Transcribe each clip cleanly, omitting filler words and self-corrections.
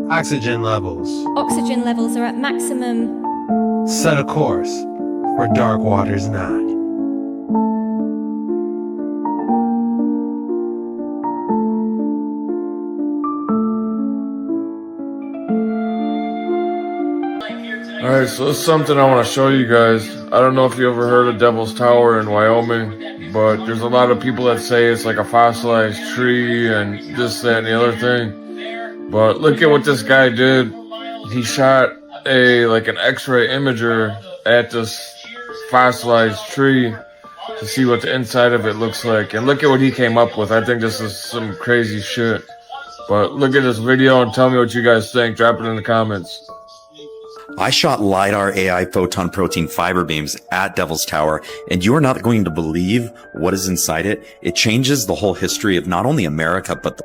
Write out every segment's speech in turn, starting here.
Oxygen levels. Oxygen levels are at maximum. Set a course for Dark Waters 9. Alright, so this is something I want to show you guys. I don't know if you ever heard of Devil's Tower in Wyoming, but there's a lot of people that say it's like a fossilized tree and this, that, and the other thing. But look at what this guy did. He shot an X-ray imager at this fossilized tree to see what the inside of it looks like. And look at what he came up with. I think this is some crazy shit. But look at this video and tell me what you guys think. Drop it in the comments. I shot LiDAR AI photon protein fiber beams at Devil's Tower, and you are not going to believe what is inside it. It changes the whole history of not only America, but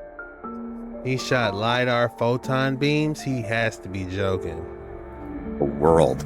He shot LiDAR photon beams? He has to be joking. the world.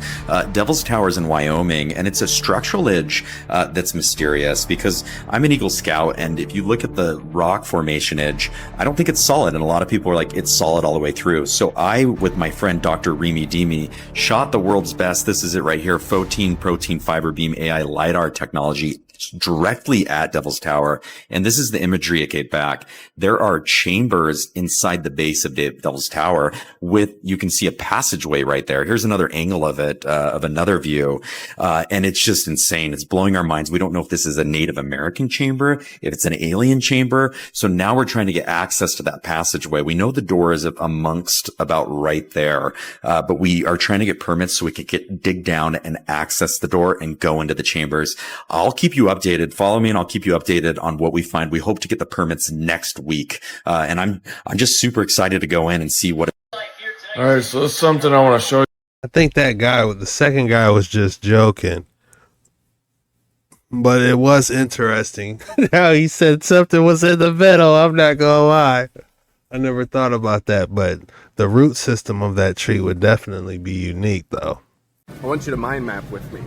Devil's Tower is in Wyoming, and it's a structural edge that's mysterious because I'm an Eagle Scout, and if you look at the rock formation edge, I don't think it's solid, and a lot of people are like, it's solid all the way through. So I, with my friend Dr. Remy Demi, shot the world's best, this is it right here, photon protein fiber beam AI LiDAR technology directly at Devil's Tower. And this is the imagery it gave back. There are chambers inside the base of Devil's Tower you can see a passageway right there. Here's another angle of it, of another view. And it's just insane. It's blowing our minds. We don't know if this is a Native American chamber, if it's an alien chamber. So now we're trying to get access to that passageway. We know the door is amongst about right there. But we are trying to get permits so we can dig down and access the door and go into the chambers. I'll keep you updated. Follow me and I'll keep you updated on what we find. We hope to get the permits next week. And I'm just super excited to go in and see what. All right, so this is something I want to show you. I think that guy, the second guy, was just joking. But it was interesting how he said something was in the middle. I'm not gonna lie. I never thought about that, but the root system of that tree would definitely be unique, though. I want you to mind map with me.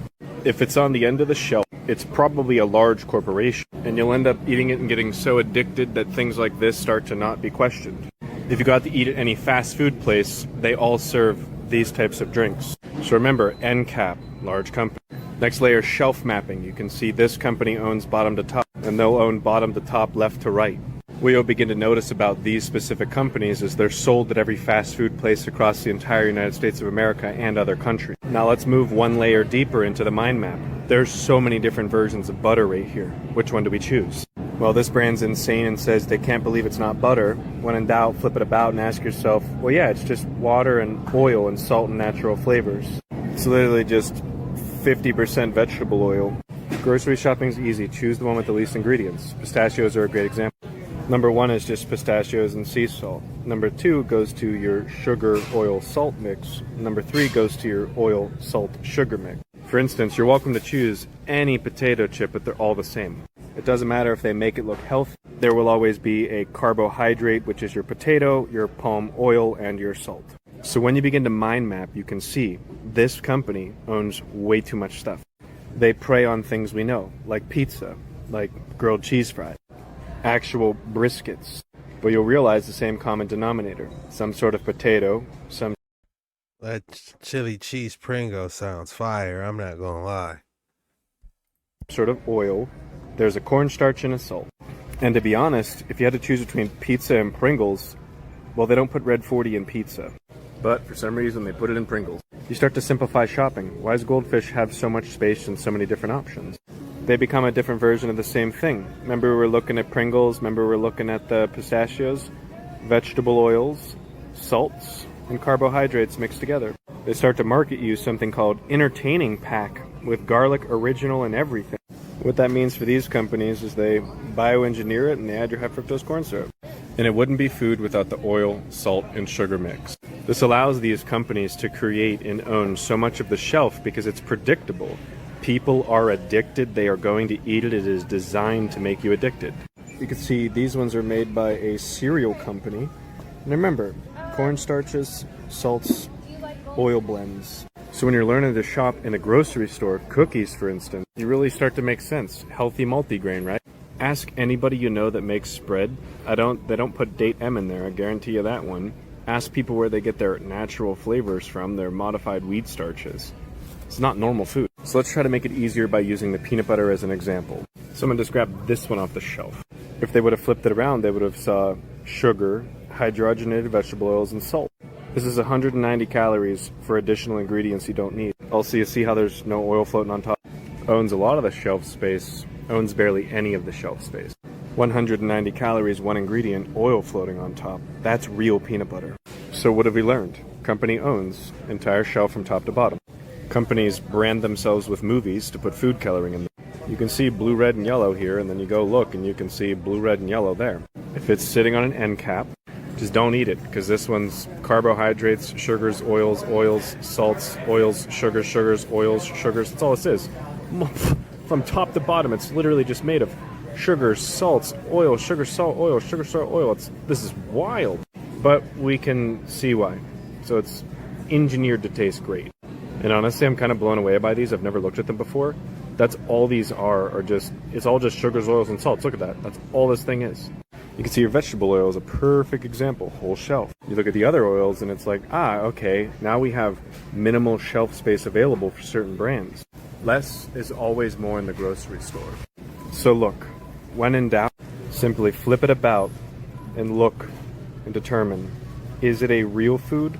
If it's on the end of the shelf, it's probably a large corporation, and you'll end up eating it and getting so addicted that things like this start to not be questioned. If you got to eat at any fast food place, they all serve these types of drinks. So remember, NCAP, large company. Next layer, shelf mapping. You can see this company owns bottom to top, and they'll own bottom to top, left to right. What you'll begin to notice about these specific companies is they're sold at every fast food place across the entire United States of America and other countries. Now let's move one layer deeper into the mind map. There's so many different versions of butter right here. Which one do we choose? Well, this brand's insane and says they can't believe it's not butter. When in doubt, flip it about and ask yourself, well, yeah, it's just water and oil and salt and natural flavors. It's literally just 50% vegetable oil. Grocery shopping's easy. Choose the one with the least ingredients. Pistachios are a great example. Number one is just pistachios and sea salt. Number two goes to your sugar, oil, salt mix. Number three goes to your oil, salt, sugar mix. For instance, you're welcome to choose any potato chip, but they're all the same. It doesn't matter if they make it look healthy. There will always be a carbohydrate, which is your potato, your palm oil, and your salt. So when you begin to mind map, you can see this company owns way too much stuff. They prey on things we know, like pizza, like grilled cheese fries, actual briskets. But you'll realize the same common denominator. Some sort of potato, some... That chili cheese Pringo sounds fire, I'm not gonna lie. sort of oil. There's a cornstarch and a salt. And to be honest, if you had to choose between pizza and Pringles, well, they don't put Red 40 in pizza. But for some reason, they put it in Pringles. You start to simplify shopping. Why does Goldfish have so much space and so many different options? They become a different version of the same thing. Remember we were looking at Pringles, remember we were looking at the pistachios? Vegetable oils, salts, and carbohydrates mixed together. They start to market you something called entertaining pack with garlic original and everything. What that means for these companies is they bioengineer it and they add your high fructose corn syrup. And it wouldn't be food without the oil, salt, and sugar mix. This allows these companies to create and own so much of the shelf because it's predictable. People are addicted, they are going to eat it, it is designed to make you addicted. You can see these ones are made by a cereal company. And remember, cornstarches, salts, oil blends. So when you're learning to shop in a grocery store, cookies for instance, you really start to make sense. Healthy multigrain, right? Ask anybody you know that makes spread. They don't put date M in there, I guarantee you that one. Ask people where they get their natural flavors from, their modified wheat starches. It's not normal food. So let's try to make it easier by using the peanut butter as an example. Someone just grabbed this one off the shelf. If they would have flipped it around, they would have saw sugar, hydrogenated vegetable oils, and salt. This is 190 calories for additional ingredients you don't need. Also, you see how there's no oil floating on top? Owns a lot of the shelf space, owns barely any of the shelf space. 190 calories, one ingredient, oil floating on top. That's real peanut butter. So what have we learned? Company owns entire shelf from top to bottom. Companies brand themselves with movies to put food coloring in them. You can see blue, red, and yellow here, and then you go look and you can see blue, red, and yellow there. If it's sitting on an end cap, just don't eat it, because this one's carbohydrates, sugars, oils, salts, oils, sugars, oils, sugars. That's all this is. From top to bottom, it's literally just made of sugars, salts, oil, sugar, salt, oil, sugar, salt, oil. This is wild. But we can see why. So it's engineered to taste great. And honestly, I'm kind of blown away by these. I've never looked at them before. That's all these are just, it's all just sugars, oils, and salts. Look at that. That's all this thing is. You can see your vegetable oil is a perfect example, whole shelf. You look at the other oils and it's like, okay, now we have minimal shelf space available for certain brands. Less is always more in the grocery store. So look, when in doubt, simply flip it about and look and determine, is it a real food?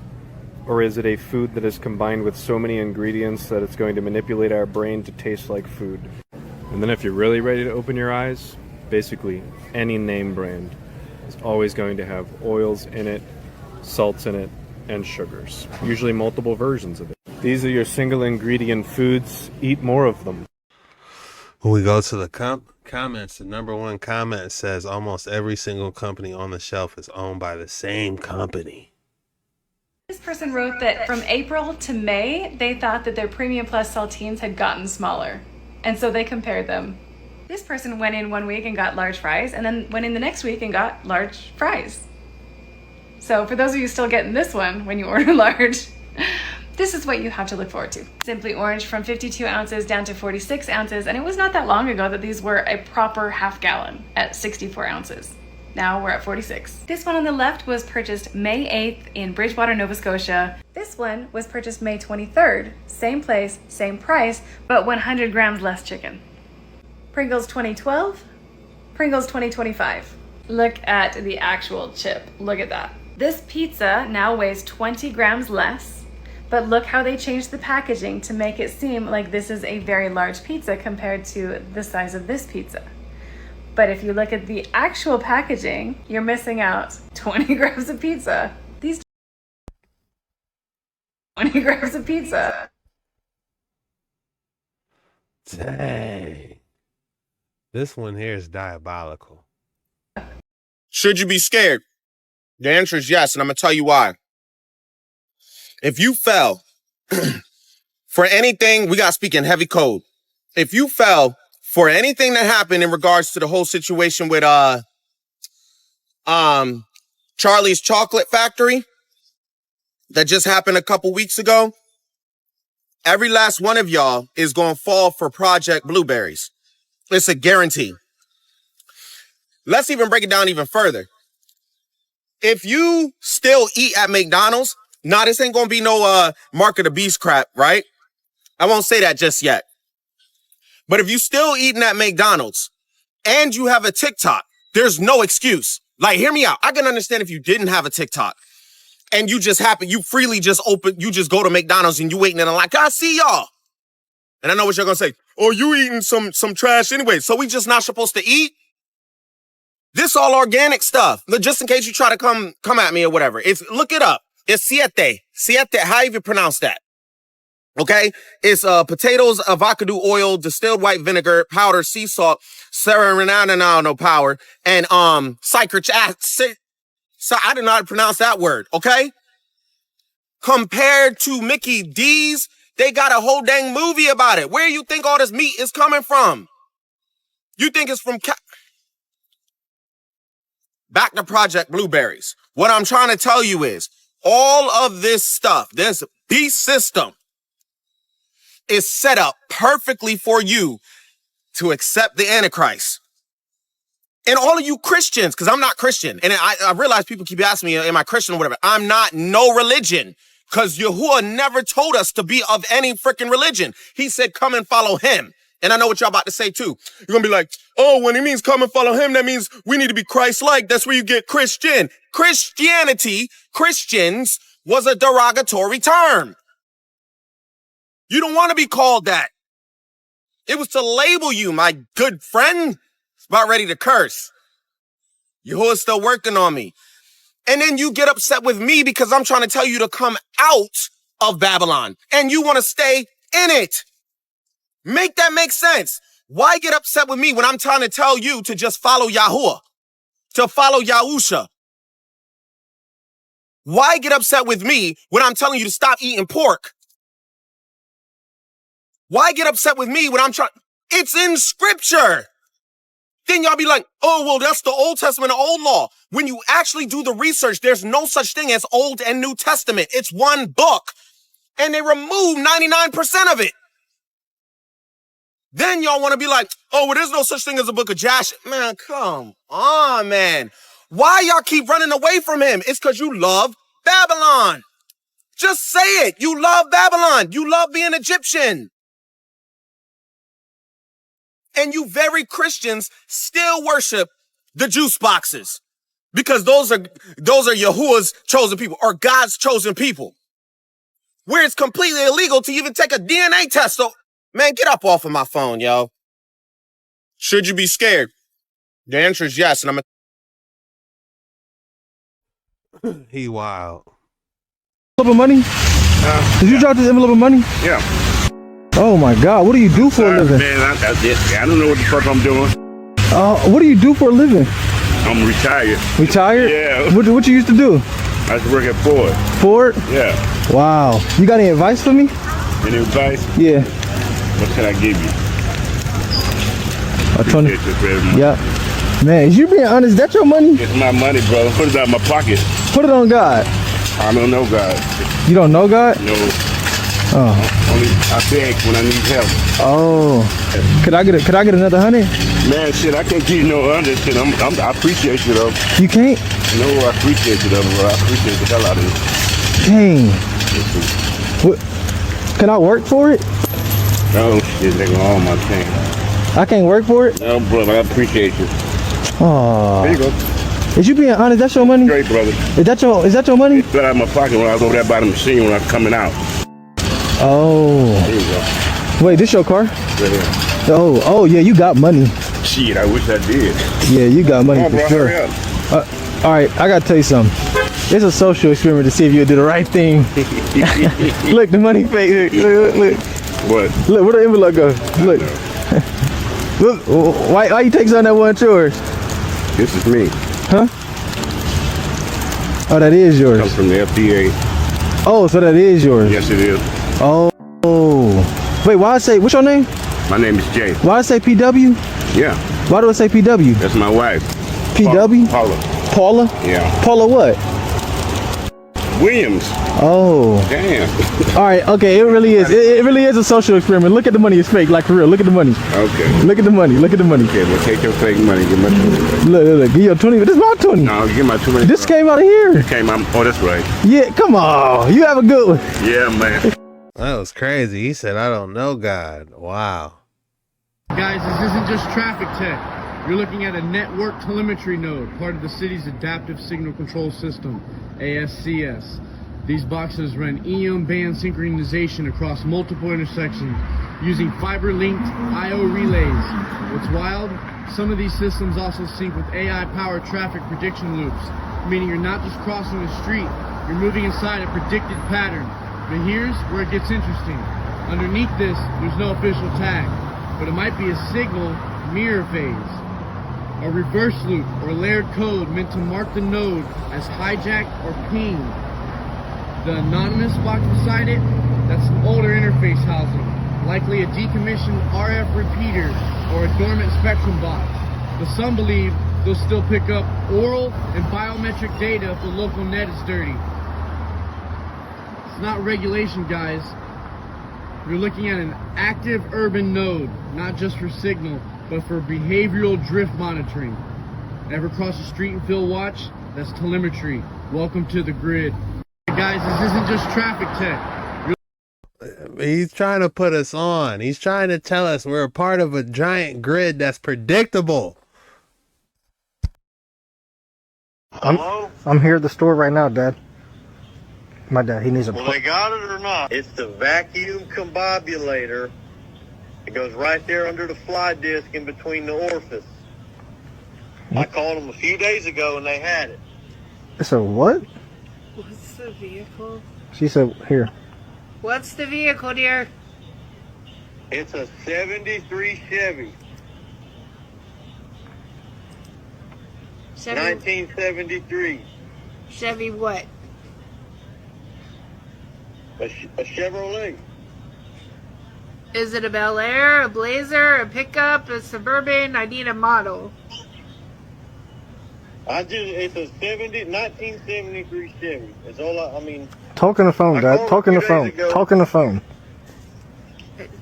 Or is it a food that is combined with so many ingredients that it's going to manipulate our brain to taste like food? And then if you're really ready to open your eyes, basically any name brand is always going to have oils in it, salts in it, and sugars. Usually multiple versions of it. These are your single ingredient foods. Eat more of them. When we go to the comments, the number one comment says almost every single company on the shelf is owned by the same company. This person wrote that from April to May, they thought that their Premium Plus saltines had gotten smaller. And so they compared them. This person went in one week and got large fries, and then went in the next week and got large fries. So for those of you still getting this one when you order large, this is what you have to look forward to. Simply Orange from 52 ounces down to 46 ounces, and it was not that long ago that these were a proper half gallon at 64 ounces. Now we're at 46. This one on the left was purchased May 8th in Bridgewater, Nova Scotia. This one was purchased May 23rd. Same place, same price, but 100 grams less chicken. Pringles 2012, Pringles 2025. Look at the actual chip. Look at that. This pizza now weighs 20 grams less, but look how they changed the packaging to make it seem like this is a very large pizza compared to the size of this pizza. But if you look at the actual packaging, you're missing out 20 grams of pizza. These 20 grams of pizza. Dang. This one here is diabolical. Should you be scared? The answer is yes, and I'm going to tell you why. If you fell for anything, we got to speak in heavy code. If you fell for anything that happened in regards to the whole situation with Charlie's Chocolate Factory that just happened a couple weeks ago, every last one of y'all is going to fall for Project Blueberries. It's a guarantee. Let's even break it down even further. If you still eat at McDonald's, this ain't going to be no Mark of the Beast crap, right? I won't say that just yet. But if you still eating at McDonald's and you have a TikTok, there's no excuse. Like, hear me out. I can understand if you didn't have a TikTok and you just you just go to McDonald's and you waiting and I'm like, I see y'all. And I know what you're going to say. Oh, you eating some trash anyway. So we just not supposed to eat? This all organic stuff. Just in case you try to come at me or whatever. Look it up. It's siete. Siete. How you pronounce that? Okay, it's potatoes, avocado oil, distilled white vinegar, powder, sea salt, serenano power, and citric acid. So I do not pronounce that word. Okay, compared to Mickey D's, they got a whole dang movie about it. Where you think all this meat is coming from? You think it's from? Back to Project Blueberries. What I'm trying to tell you is all of this stuff, this beast system, is set up perfectly for you to accept the Antichrist. And all of you Christians, because I'm not Christian, and I realize people keep asking me, am I Christian or whatever? I'm not no religion, because Yahuwah never told us to be of any freaking religion. He said, come and follow him. And I know what y'all about to say too. You're going to be like, oh, when he means come and follow him, that means we need to be Christ-like. That's where you get Christian. Christianity, Christians, was a derogatory term. You don't want to be called that. It was to label you, my good friend. It's about ready to curse. Yahuwah's still working on me. And then you get upset with me because I'm trying to tell you to come out of Babylon. And you want to stay in it. Make that make sense. Why get upset with me when I'm trying to tell you to just follow Yahuwah, to follow Yahusha? Why get upset with me when I'm telling you to stop eating pork? Why get upset with me when I'm trying? It's in scripture. Then y'all be like, oh, well, that's the Old Testament, the old law. When you actually do the research, there's no such thing as Old and New Testament. It's one book. And they remove 99% of it. Then y'all want to be like, oh, well, there's no such thing as a book of Joshua. Man, come on, man. Why y'all keep running away from him? It's because you love Babylon. Just say it. You love Babylon. You love being Egyptian. And you very Christians still worship the juice boxes because those are Yahuwah's chosen people or God's chosen people, where it's completely illegal to even take a DNA test. So, man, get up off of my phone, yo. Should you be scared? The answer is yes, and He wild. Envelope of money? Did you drop this envelope of money? Yeah. Oh my God, what do you do for a living? Man, I don't know what the fuck I'm doing. What do you do for a living? I'm retired. Retired? Yeah. What you used to do? I used to work at Ford. Ford? Yeah. Wow. You got any advice for me? Any advice? Yeah. What can I give you? A 20. Appreciate you very much. Yeah. Man, is you being honest? That's your money? It's my money, brother. Put it out of my pocket. Put it on God. I don't know God. You don't know God? No. Oh. Only I beg when I need help. Oh. Could I get another 100? Man, shit, I can't give you no under shit. I appreciate you though. You can't? No, I appreciate you though, bro. I appreciate the hell out of it. Dang. What? Can I work for it? Oh shit, they go on my thing. I can't work for it? No, brother, I appreciate you. Oh. There you go. Is you being honest? That's your money? Great, brother. Is that your money? It's out of my pocket when I was over there by the machine when I was coming out. Oh. There you go. Wait, this your car? Right here. Oh, yeah, you got money. Shit, I wish I did. Yeah, you got money Come on, for bro, sure. hurry up. All right, I gotta tell you something. It's a social experiment to see if you'll do the right thing. Look, the money fake. Look. What? Look, where the envelope go? Look. Look, why you take something that wasn't yours? This is me. Huh? Oh, that is yours. Comes from the FDA. Oh, so that is yours. Yes, it is. Oh. Wait, why I say, what's your name? My name is Jay. Why I say PW? Yeah, Why do I say PW? that's my wife. PW? Paula. Paula? Yeah. Paula what? Williams. Oh. Damn. All right, okay, it really is. It really is a social experiment. Look at the money, it's fake, like for real. Look at the money. Okay. Look at the money, look at the money. Okay, well, take your fake money. Give my 20. Look, give your 20. This is my 20. No, give my 20. This came out of here. Came out. Oh, that's right. Yeah, come on. You have a good one. Yeah, man. That was crazy. He said, I don't know God. Wow. Guys, this isn't just traffic tech. You're looking at a network telemetry node, part of the city's adaptive signal control system, ASCS. These boxes run EM band synchronization across multiple intersections using fiber-linked I/O relays. What's wild? Some of these systems also sync with AI-powered traffic prediction loops, meaning you're not just crossing the street, you're moving inside a predicted pattern. But here's where it gets interesting. Underneath this, there's no official tag, but it might be a signal mirror phase, a reverse loop or layered code meant to mark the node as hijacked or pinged. The anonymous box beside it, that's an older interface housing, likely a decommissioned RF repeater or a dormant spectrum box. But some believe they'll still pick up oral and biometric data if the local net is dirty. It's not regulation, guys. You're looking at an active urban node, not just for signal, but for behavioral drift monitoring. Ever cross the street and feel watch? That's telemetry. Welcome to the grid. Guys, this isn't just traffic tech. He's trying to put us on. He's trying to tell us we're a part of a giant grid that's predictable. I'm here at the store right now, Dad. My dad, he needs a... Well, they got it or not. It's the vacuum combobulator. It goes right there under the fly disc in between the orifice. I called them a few days ago and they had it. It's a what? What's the vehicle? She said, here. What's the vehicle, dear? It's a 73 Chevy. 1973. Chevy what? A Chevrolet. Is it a Bel Air, a Blazer, a pickup, a Suburban? I need a model. It's a 1973 Chevy. It's all I mean. Talk on the phone, Dad. Talk on the phone. Talk on the phone.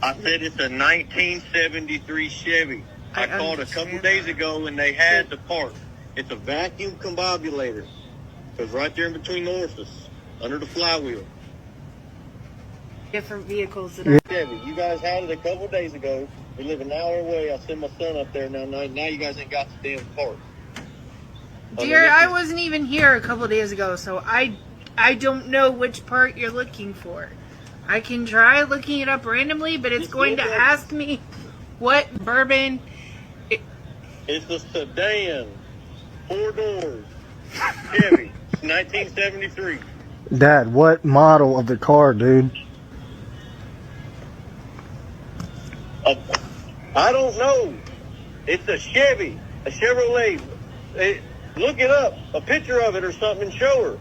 I said it's a 1973 Chevy. I called a couple days ago and they had the part. It's a vacuum combobulator. Goes right there in between the orifice, under the flywheel. Different vehicles that Chevy, you guys had it a couple days ago. We live an hour away. I sent my son up there now. Now you guys ain't got the damn part. Dear, I wasn't even here a couple days ago, so I don't know which part you're looking for. I can try looking it up randomly, but it's going to ask me what bourbon. It's a sedan, 4 doors, Chevy, 1973. Dad, what model of the car, dude? I don't know. It's a Chevy, a Chevrolet. Look it up, a picture of it or something, and show her.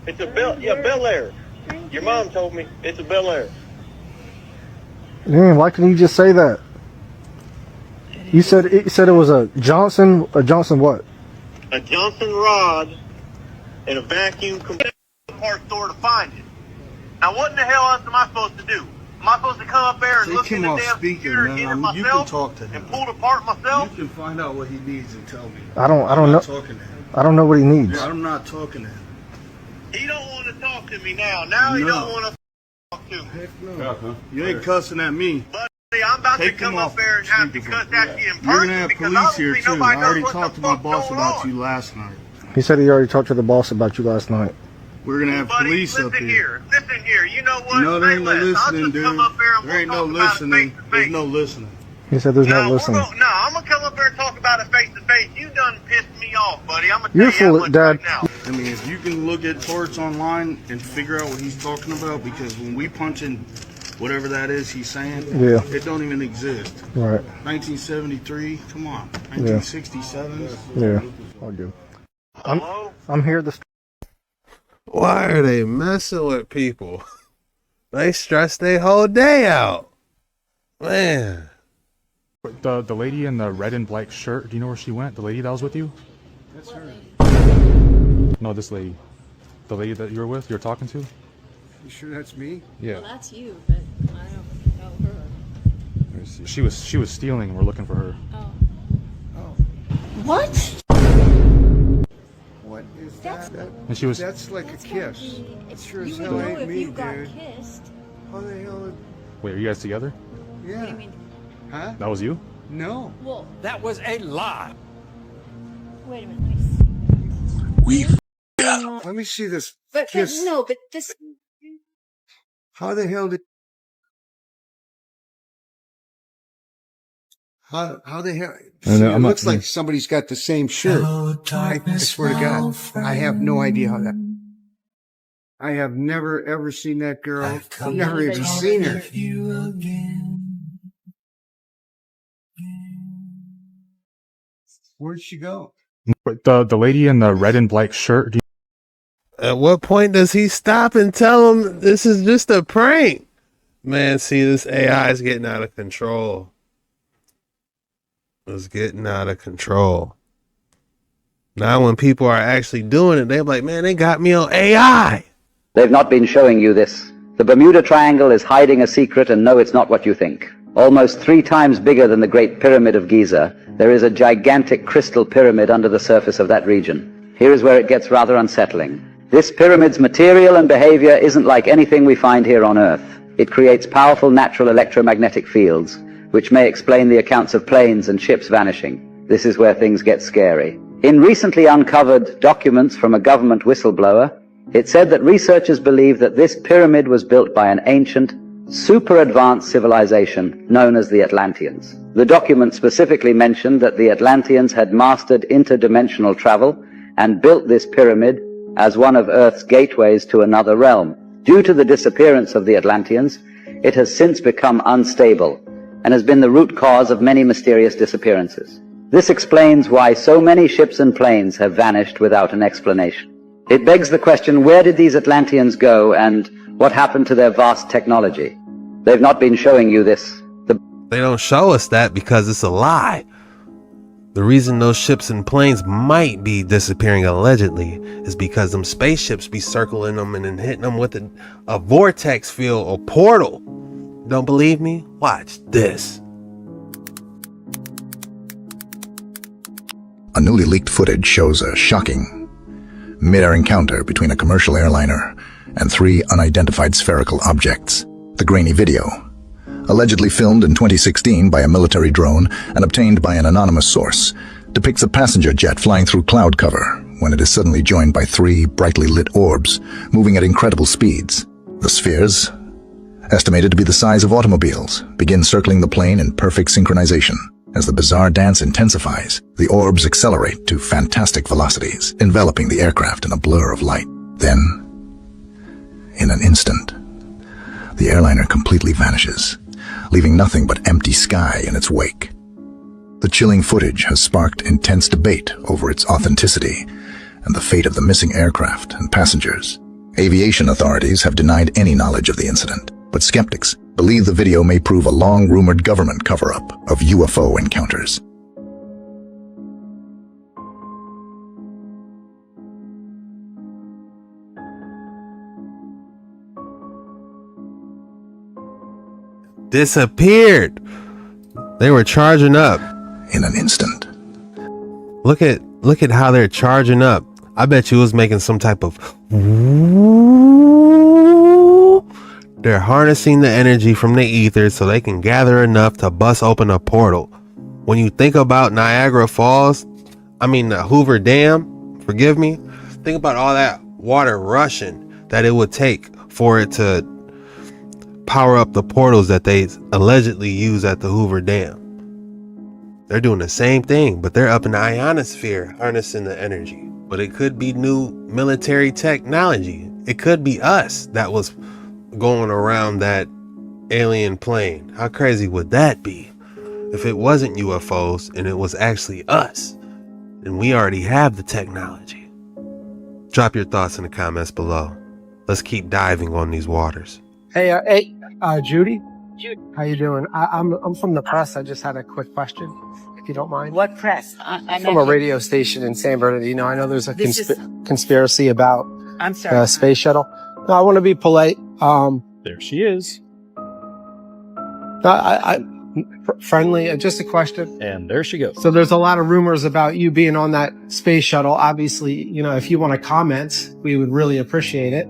It's a Bel Air. Your mom told me it's a Bel Air. Man, why couldn't you just say that? You said it was a Johnson. A Johnson what? A Johnson rod and a vacuum part store to find it. Now, what in the hell else am I supposed to do? Am I supposed to come up there and look in the damn computer and get it myself? You can talk to him. And pull it apart myself? You can find out what he needs and tell me. I don't know. Talking to him. I don't know what he needs. I'm not talking to him. He don't want to talk to me now. Now he don't want to talk to me. Heck no. You ain't cussing at me. Buddy, I'm about to come up there and have to cuss at you in person. You're gonna have police here too. I already talked to my boss about you last night. He said he already talked to the boss about you last night. We're gonna have police up here. Listen here. You know what? No, there ain't no listening, dude. There ain't no listening. There's no listening. He said there's no listening. I'm gonna come up there and talk about it face to face. You done pissed me off, buddy. I'm gonna You're tell you full of Dad. right now. I mean, if you can look at parts online and figure out what he's talking about, because when we punch in whatever that is he's saying, yeah, it don't even exist. Right. 1973, come on. 1967. Yeah, all good. I'm here at the store. Why are they messing with people? They stress their whole day out. Man. The lady in the red and black shirt, do you know where she went? The lady that was with you? That's her. No, this lady. The lady that you were with, you were talking to? You sure that's me? Yeah. Well, that's you, but I don't know her. She was stealing. We're looking for her. Oh. What? What is that? And she was. That's like a kiss. It sure as You hell would know ain't if me, you got dude. kissed. How the hell? Wait, are you guys together? Yeah. What do you mean? Huh? That was you? No. Well, that was a lie. wait a minute. Let me see. Let me see this. But kiss. no, but this. How the hell did? How the hell? See, it looks like somebody's got the same shirt. I swear to God, I have no idea how that. I have never ever seen that girl. I've never even seen her. Where'd she go? The lady in the red and black shirt. At what point does he stop and tell him this is just a prank? Man, see, this AI is getting out of control. It's getting out of control. Now when people are actually doing it, they're like, man, they got me on AI. They've not been showing you this. The Bermuda Triangle is hiding a secret, and no, it's not what you think. Almost 3 times bigger than the Great Pyramid of Giza, there is a gigantic crystal pyramid under the surface of that region. Here is where it gets rather unsettling. This pyramid's material and behavior isn't like anything we find here on Earth. It creates powerful natural electromagnetic fields, which may explain the accounts of planes and ships vanishing. This is where things get scary. In recently uncovered documents from a government whistleblower, it said that researchers believe that this pyramid was built by an ancient, super advanced civilization known as the Atlanteans. The document specifically mentioned that the Atlanteans had mastered interdimensional travel and built this pyramid as one of Earth's gateways to another realm. Due to the disappearance of the Atlanteans, it has since become unstable and has been the root cause of many mysterious disappearances. This explains why so many ships and planes have vanished without an explanation. It begs the question, where did these Atlanteans go and what happened to their vast technology? They've not been showing you this. They don't show us that because it's a lie. The reason those ships and planes might be disappearing allegedly is because them spaceships be circling them and then hitting them with a vortex field or portal. Don't believe me? Watch this. A newly leaked footage shows a shocking mid-air encounter between a commercial airliner and 3 unidentified spherical objects. The grainy video, allegedly filmed in 2016 by a military drone and obtained by an anonymous source, depicts a passenger jet flying through cloud cover when it is suddenly joined by 3 brightly lit orbs moving at incredible speeds. The spheres, estimated to be the size of automobiles, begin circling the plane in perfect synchronization. As the bizarre dance intensifies, the orbs accelerate to fantastic velocities, enveloping the aircraft in a blur of light. Then, in an instant, the airliner completely vanishes, leaving nothing but empty sky in its wake. The chilling footage has sparked intense debate over its authenticity and the fate of the missing aircraft and passengers. Aviation authorities have denied any knowledge of the incident, but skeptics believe the video may prove a long-rumored government cover-up of UFO encounters. Disappeared. They were charging up in an instant. Look at how they're charging up. I bet you it was making some type of. They're harnessing the energy from the ether so they can gather enough to bust open a portal. When you think about Niagara Falls, the Hoover Dam, forgive me, think about all that water rushing that it would take for it to power up the portals that they allegedly use at the Hoover Dam. They're doing the same thing, but they're up in the ionosphere harnessing the energy. But it could be new military technology. It could be us that was going around that alien plane. How crazy would that be if it wasn't UFOs and it was actually us? And we already have the technology. Drop your thoughts in the comments below. Let's keep diving on these waters. Hey, Judy. How you doing? I'm from the press. I just had a quick question, if you don't mind. What press? I'm from a radio station in San Bernardino. I know there's a conspiracy about I'm sorry. the space shuttle. No, I want to be polite. There she is. Friendly. Just a question. And there she goes. So there's a lot of rumors about you being on that space shuttle. Obviously, if you want to comment, we would really appreciate it.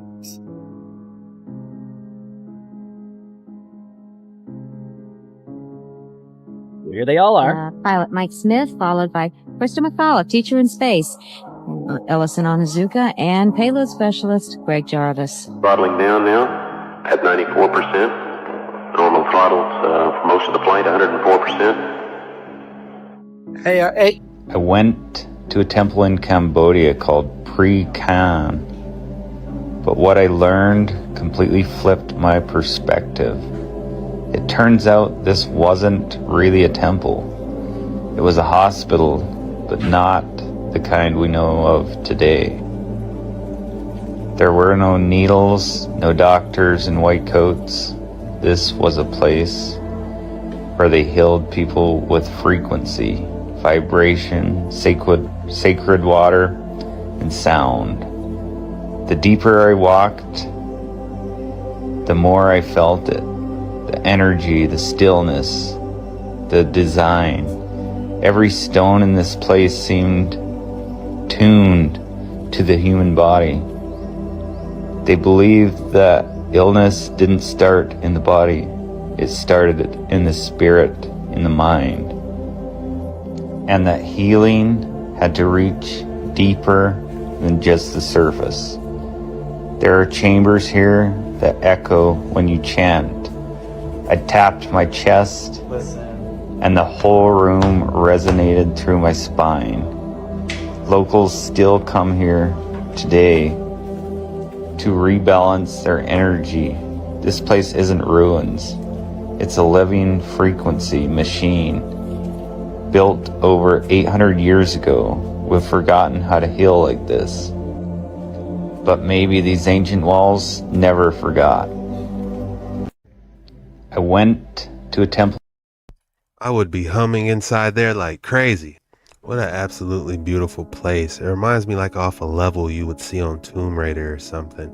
Here they all are. Pilot Mike Smith, followed by Krista McAuliffe, teacher in space, Ellison Onizuka, and payload specialist Greg Jarvis. Throttling down now at 94%. Normal throttles for most of the flight, 104%. Hey. I went to a temple in Cambodia called Pre Khan, but what I learned completely flipped my perspective. It turns out this wasn't really a temple. It was a hospital, but not the kind we know of today. There were no needles, no doctors in white coats. This was a place where they healed people with frequency, vibration, sacred water, and sound. The deeper I walked, the more I felt it. the energy, the stillness, the design. Every stone in this place seemed tuned to the human body. They believed that illness didn't start in the body. It started in the spirit, in the mind. And that healing had to reach deeper than just the surface. There are chambers here that echo when you chant. I tapped my chest, and the whole room resonated through my spine. Locals still come here today to rebalance their energy. This place isn't ruins. It's a living frequency machine built over 800 years ago. We've forgotten how to heal like this. But maybe these ancient walls never forgot. I went to a temple. I would be humming inside there like crazy. What an absolutely beautiful place. It reminds me like off a level you would see on Tomb Raider or something.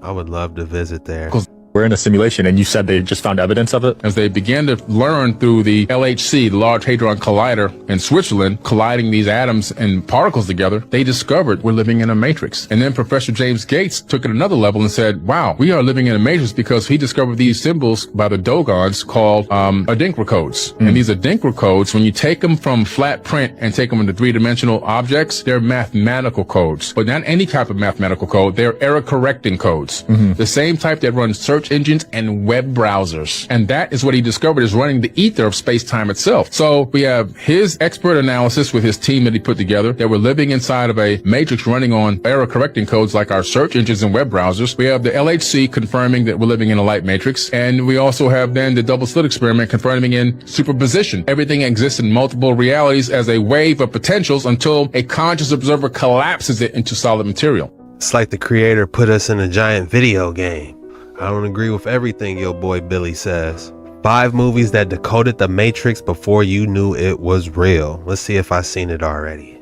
I would love to visit there. We're in a simulation, and you said they just found evidence of it? As they began to learn through the LHC, the Large Hadron Collider in Switzerland, colliding these atoms and particles together, they discovered we're living in a matrix. And then Professor James Gates took it another level and said, wow, we are living in a matrix, because he discovered these symbols by the Dogons called Adinkra codes. And these Adinkra codes, when you take them from flat print and take them into three-dimensional objects, they're mathematical codes. But not any type of mathematical code, they're error-correcting codes. The same type that runs search engines and web browsers. And that is what he discovered is running the ether of space-time itself. So we have his expert analysis with his team that he put together, that we're living inside of a matrix running on error-correcting codes like our search engines and web browsers. We have the LHC confirming that we're living in a light matrix. And we also have then the double slit experiment confirming in superposition. Everything exists in multiple realities as a wave of potentials until a conscious observer collapses it into solid material. It's like the creator put us in a giant video game. I don't agree with everything your boy Billy says. 5 movies that decoded the Matrix before you knew it was real. Let's see if I've seen it already.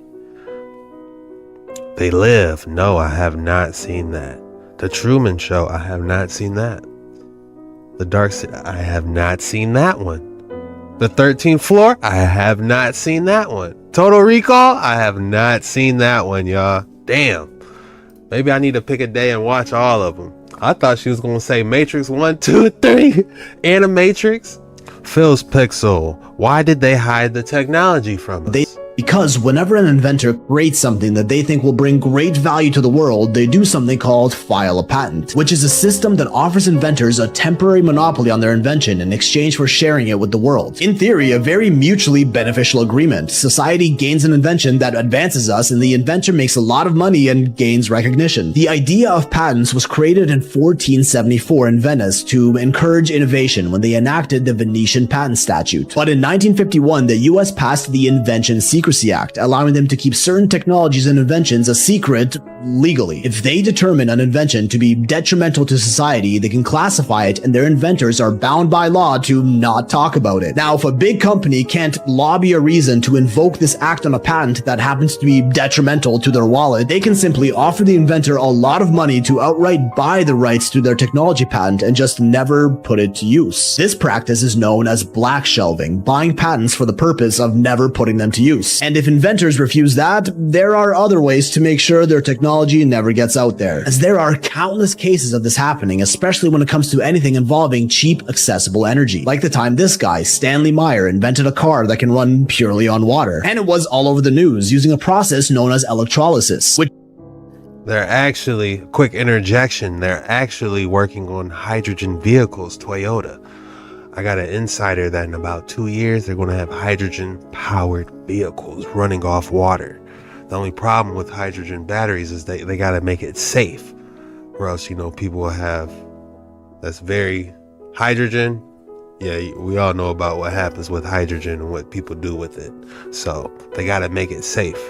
They Live. No, I have not seen that. The Truman Show. I have not seen that. The Dark Side. I have not seen that one. The 13th Floor. I have not seen that one. Total Recall. I have not seen that one, y'all. Damn. Maybe I need to pick a day and watch all of them. I thought she was going to say Matrix 1, 2, 3, Animatrix. Phil's Pixel. Why did they hide the technology from us? Because whenever an inventor creates something that they think will bring great value to the world, they do something called file a patent, which is a system that offers inventors a temporary monopoly on their invention in exchange for sharing it with the world. In theory, a very mutually beneficial agreement. Society gains an invention that advances us, and the inventor makes a lot of money and gains recognition. The idea of patents was created in 1474 in Venice to encourage innovation when they enacted the Venetian Patent Statute. But in 1951, the US passed the Invention Secrecy Act, allowing them to keep certain technologies and inventions a secret legally. If they determine an invention to be detrimental to society, they can classify it, and their inventors are bound by law to not talk about it. Now, if a big company can't lobby a reason to invoke this act on a patent that happens to be detrimental to their wallet, they can simply offer the inventor a lot of money to outright buy the rights to their technology patent and just never put it to use. This practice is known as black shelving, buying patents for the purpose of never putting them to use. And if inventors refuse that, there are other ways to make sure their technology never gets out there, as there are countless cases of this happening, especially when it comes to anything involving cheap, accessible energy. Like the time this guy, Stanley Meyer, invented a car that can run purely on water, and it was all over the news using a process known as electrolysis, which quick interjection, they're actually working on hydrogen vehicles, Toyota. I got an insider that in about 2 years, they're going to have hydrogen-powered vehicles running off water. The only problem with hydrogen batteries is they got to make it safe, or else, people will have, that's very hydrogen. Yeah, we all know about what happens with hydrogen and what people do with it. So they got to make it safe.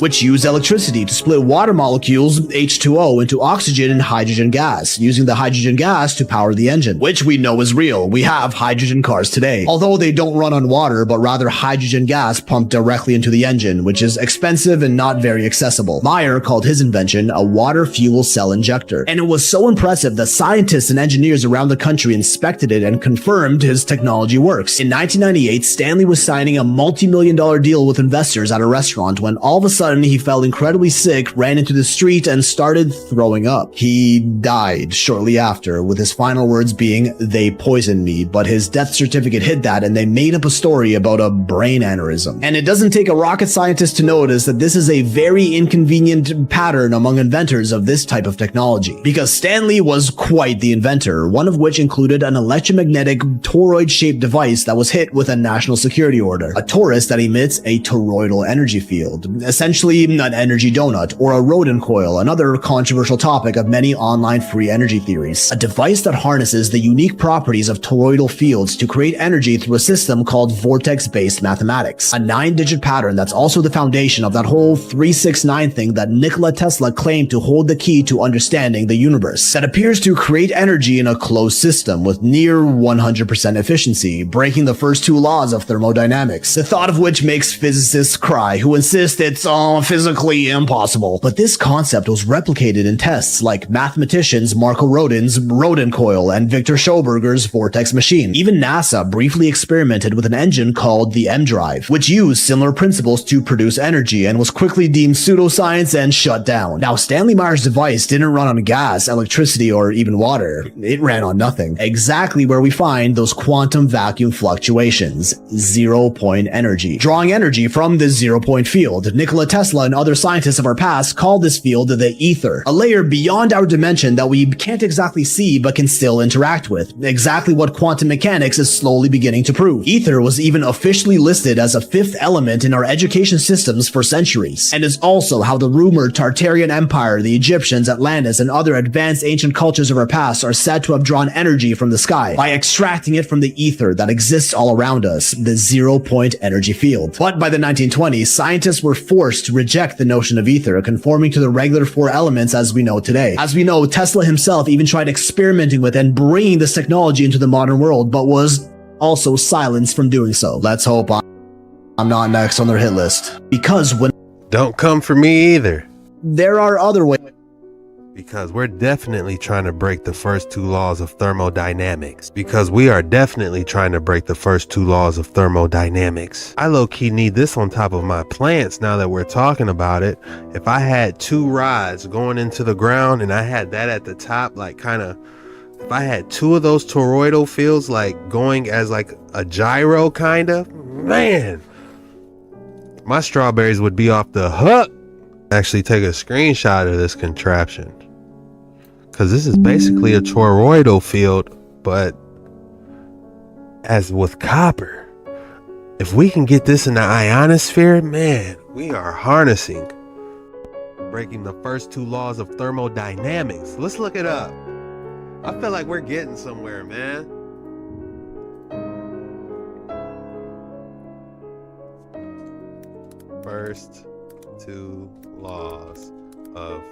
which use electricity to split water molecules H2O into oxygen and hydrogen gas, using the hydrogen gas to power the engine, which we know is real. We have hydrogen cars today, although they don't run on water, but rather hydrogen gas pumped directly into the engine, which is expensive and not very accessible. Meyer called his invention a water fuel cell injector, and it was so impressive that scientists and engineers around the country inspected it and confirmed his technology works. In 1998, Stanley was signing a multi-million-dollar deal with investors at a restaurant when all of a sudden he felt incredibly sick, ran into the street, and started throwing up. He died shortly after, with his final words being, "They poisoned me," but his death certificate hid that, and they made up a story about a brain aneurysm. And it doesn't take a rocket scientist to notice that this is a very inconvenient pattern among inventors of this type of technology, because Stanley was quite the inventor, one of which included an electromagnetic toroid-shaped device that was hit with a national security order, a torus that emits a toroidal energy field, essentially an energy donut, or a rodent coil, another controversial topic of many online free energy theories. A device that harnesses the unique properties of toroidal fields to create energy through a system called vortex-based mathematics, a 9-digit pattern that's also the foundation of that whole 369 thing that Nikola Tesla claimed to hold the key to understanding the universe, that appears to create energy in a closed system with near 100% efficiency, breaking the first 2 laws of thermodynamics, the thought of which makes physicists cry who insist it's physically impossible. But this concept was replicated in tests like mathematicians Marco Rodin's rodent coil and Victor Schoberger's vortex machine. Even NASA briefly experimented with an engine called the M-Drive, which used similar principles to produce energy and was quickly deemed pseudoscience and shut down. Now, Stanley Meyer's device didn't run on gas, electricity, or even water. It ran on nothing. Exactly where we find those quantum vacuum fluctuations, zero-point energy. Drawing energy from this zero-point field, Nikola Tesla and other scientists of our past called this field the ether, a layer beyond our dimension that we can't exactly see but can still interact with, exactly what quantum mechanics is slowly beginning to prove. Ether was even officially listed as a 5th element in our education systems for centuries, and is also how the rumored Tartarian Empire, the Egyptians, Atlantis, and other advanced ancient cultures of our past are said to have drawn energy from the sky by extracting it from the ether that exists all around us, the zero-point energy field. But by the 1920s, scientists were forced to reject the notion of ether, conforming to the regular 4 elements as we know today. As we know, Tesla himself even tried experimenting with and bringing this technology into the modern world, but was also silenced from doing so. Let's hope I'm not next on their hit list. Because when... Don't come for me either. There are other ways. Because we're definitely trying to break the first 2 laws of thermodynamics. Because we are definitely trying to break the first 2 laws of thermodynamics. I low-key need this on top of my plants now that we're talking about it. If I had 2 rods going into the ground and I had that at the top, like if I had 2 of those toroidal fields like going as like a gyro man, my strawberries would be off the hook. Actually take a screenshot of this contraption, because this is basically a toroidal field, but as with copper. If we can get this in the ionosphere, man, we are harnessing, breaking the first 2 laws of thermodynamics. Let's look it up. I feel like we're getting somewhere, man. First 2 laws of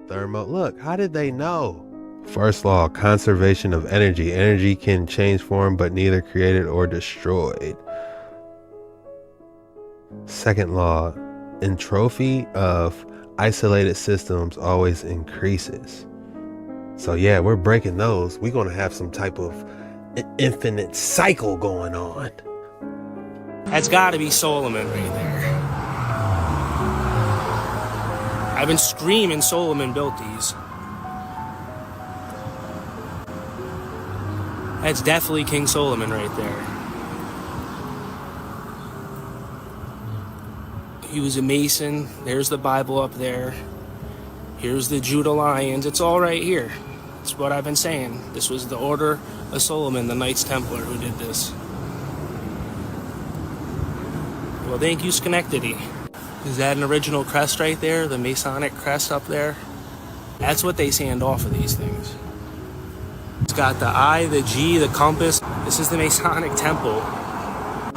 Look, how did they know? First law, conservation of energy. Energy can change form, but neither created or destroyed. Second law, entropy of isolated systems always increases. So yeah, we're breaking those. We're going to have some type of infinite cycle going on. That's got to be Solomon right there. I've been screaming Solomon built these. That's definitely King Solomon right there. He was a Mason. There's the Bible up there. Here's the Judah Lions. It's all right here. That's what I've been saying. This was the Order of Solomon, the Knights Templar, who did this. Well, thank you, Schenectady. Is that an original crest right there? The Masonic crest up there? That's what they sand off of these things. It's got the I, the G, the compass. This is the Masonic temple.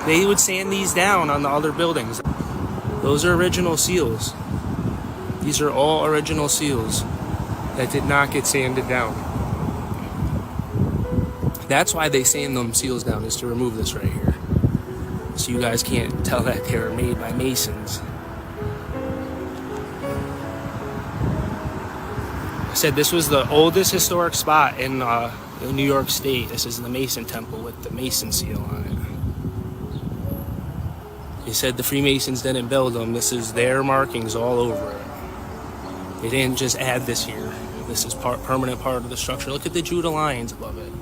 They would sand these down on the other buildings. Those are original seals. These are all original seals that did not get sanded down. That's why they sand them seals down, is to remove this right here. So you guys can't tell that they were made by masons. I said this was the oldest historic spot in New York State. This is the Mason Temple with the Mason seal on it. They said the Freemasons didn't build them. This is their markings all over it. They didn't just add this here. This is permanent part of the structure. Look at the Judah lions above it.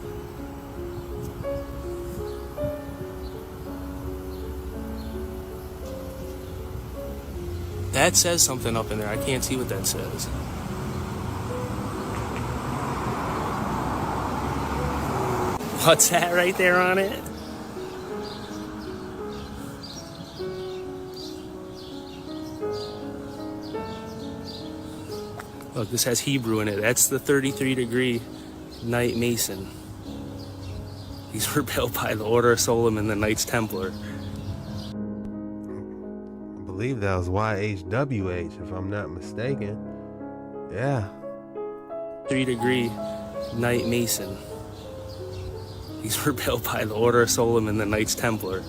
That says something up in there. I can't see what that says. What's that right there on it? Look, this has Hebrew in it. That's the 33-degree Knight Mason. These were built by the Order of Solomon, the Knights Templar. I believe that was YHWH, if I'm not mistaken. Yeah. 3-degree Knight Mason. These were built by the Order of Solomon, the Knights Templar.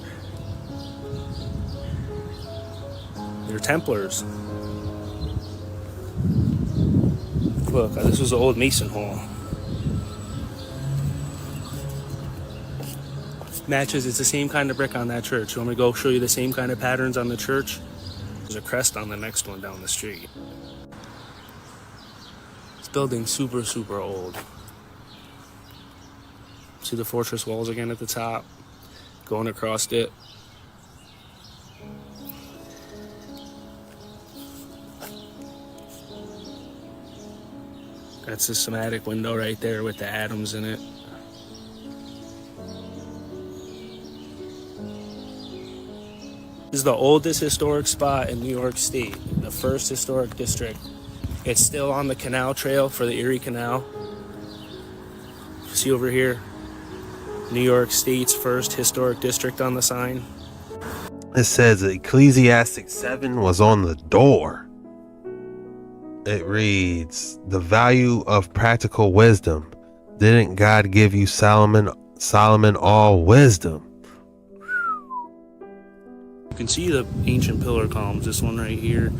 They're Templars. Look, this was an old Mason hall. Matches, it's the same kind of brick on that church. You want me to go show you the same kind of patterns on the church? There's a crest on the next one down the street. This building's super, super old. See the fortress walls again at the top? Going across it. That's the somatic window right there with the atoms in it. This is the oldest historic spot in New York State, the first historic district. It's still on the canal trail for the Erie Canal. See over here, New York State's first historic district on the sign. It says Ecclesiastic 7 was on the door. It reads, the value of practical wisdom. Didn't God give you Solomon all wisdom? You can see the ancient pillar columns, this one right here,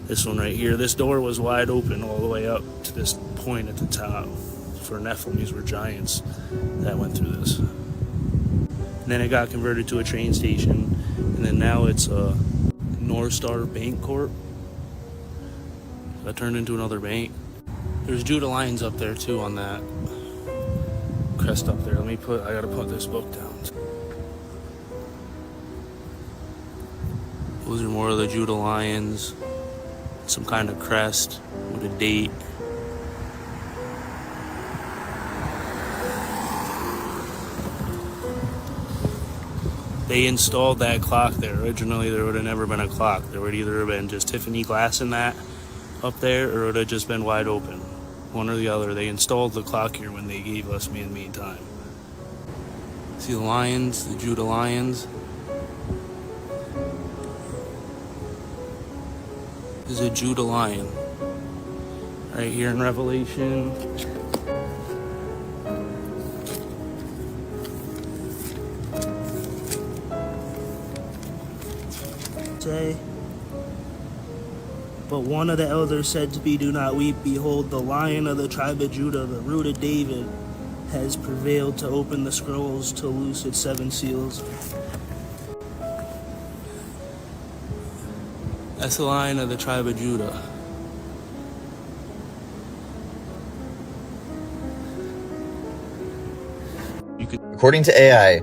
this one right here. This door was wide open all the way up to this point at the top. For Nephilim, these were giants that went through this. And then it got converted to a train station, and then now it's a North Star Bank Corp. That turned into another bank. There's Judah lions up there too on that crest up there. I gotta put this book down. Those are more of the Judah lions. Some kind of crest with a date. They installed that clock there. Originally there would have never been a clock. There would either have been just Tiffany glass in that up there, or it would have just been wide open. One or the other. They installed the clock here when they gave us Man Made Time. See the lions, the Judah lions. This is a Judah lion. Right here in Revelation. Say, but one of the elders said to me, do not weep. Behold, the Lion of the tribe of Judah, the root of David, has prevailed to open the scrolls, to loose its 7 seals. That's the Lion of the tribe of Judah. According to AI,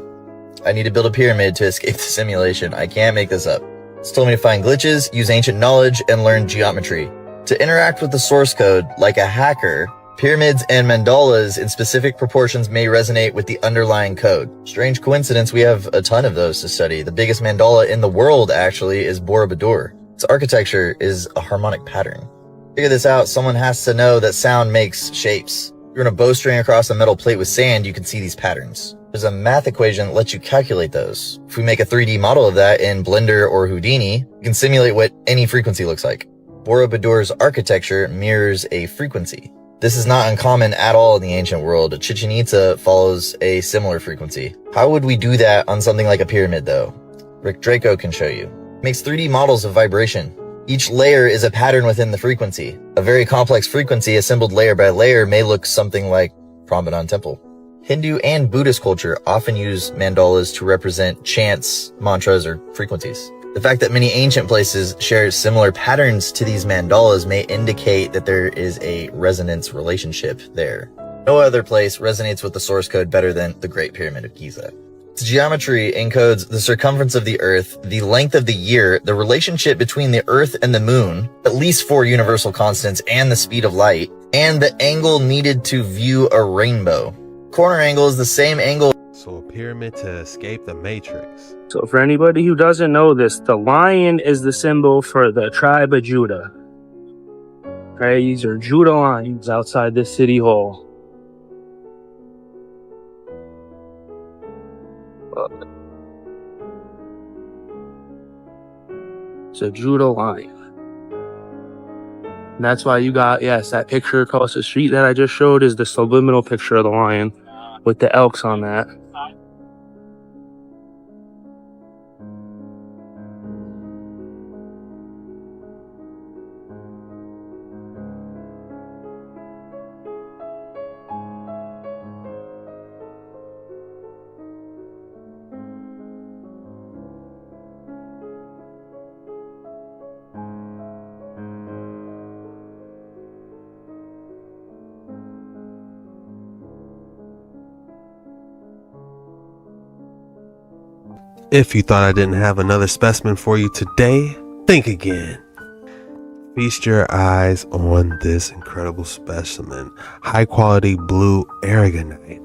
I need to build a pyramid to escape the simulation. I can't make this up. It's told me to find glitches, use ancient knowledge, and learn geometry. To interact with the source code like a hacker, pyramids and mandalas in specific proportions may resonate with the underlying code. Strange coincidence, we have a ton of those to study. The biggest mandala in the world, actually, is Borobudur. Its architecture is a harmonic pattern. To figure this out, someone has to know that sound makes shapes. If you run a bowstring across a metal plate with sand, you can see these patterns. There's a math equation that lets you calculate those. If we make a 3D model of that in Blender or Houdini, we can simulate what any frequency looks like. Borobadur's architecture mirrors a frequency. This is not uncommon at all in the ancient world. Chichen Itza follows a similar frequency. How would we do that on something like a pyramid though? Rick Draco can show you. It makes 3D models of vibration. Each layer is a pattern within the frequency. A very complex frequency assembled layer by layer may look something like Prambanan Temple. Hindu and Buddhist culture often use mandalas to represent chants, mantras, or frequencies. The fact that many ancient places share similar patterns to these mandalas may indicate that there is a resonance relationship there. No other place resonates with the source code better than the Great Pyramid of Giza. Its geometry encodes the circumference of the Earth, the length of the year, the relationship between the Earth and the Moon, at least 4 universal constants, and the speed of light, and the angle needed to view a rainbow. Corner angle is the same angle. So a pyramid to escape the matrix. So for anybody who doesn't know this, the lion is the symbol for the tribe of Judah. Right? These are Judah lions outside this city hall. It's a Judah lion. And that's why you got, yes, that picture across the street that I just showed is the subliminal picture of the lion with the elks on that. If you thought I didn't have another specimen for you today, think again. Feast your eyes on this incredible specimen. High quality blue aragonite.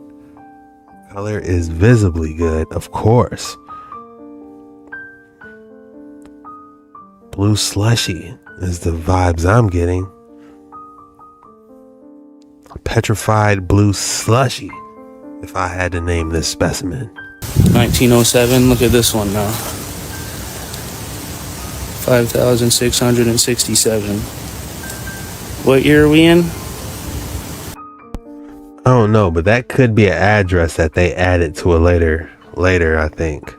Color is visibly good, of course. Blue slushy is the vibes I'm getting. A petrified blue slushy, if I had to name this specimen. 1907, look at this one now. 5,667. What year are we in? I don't know, but that could be an address that they added to a later, I think.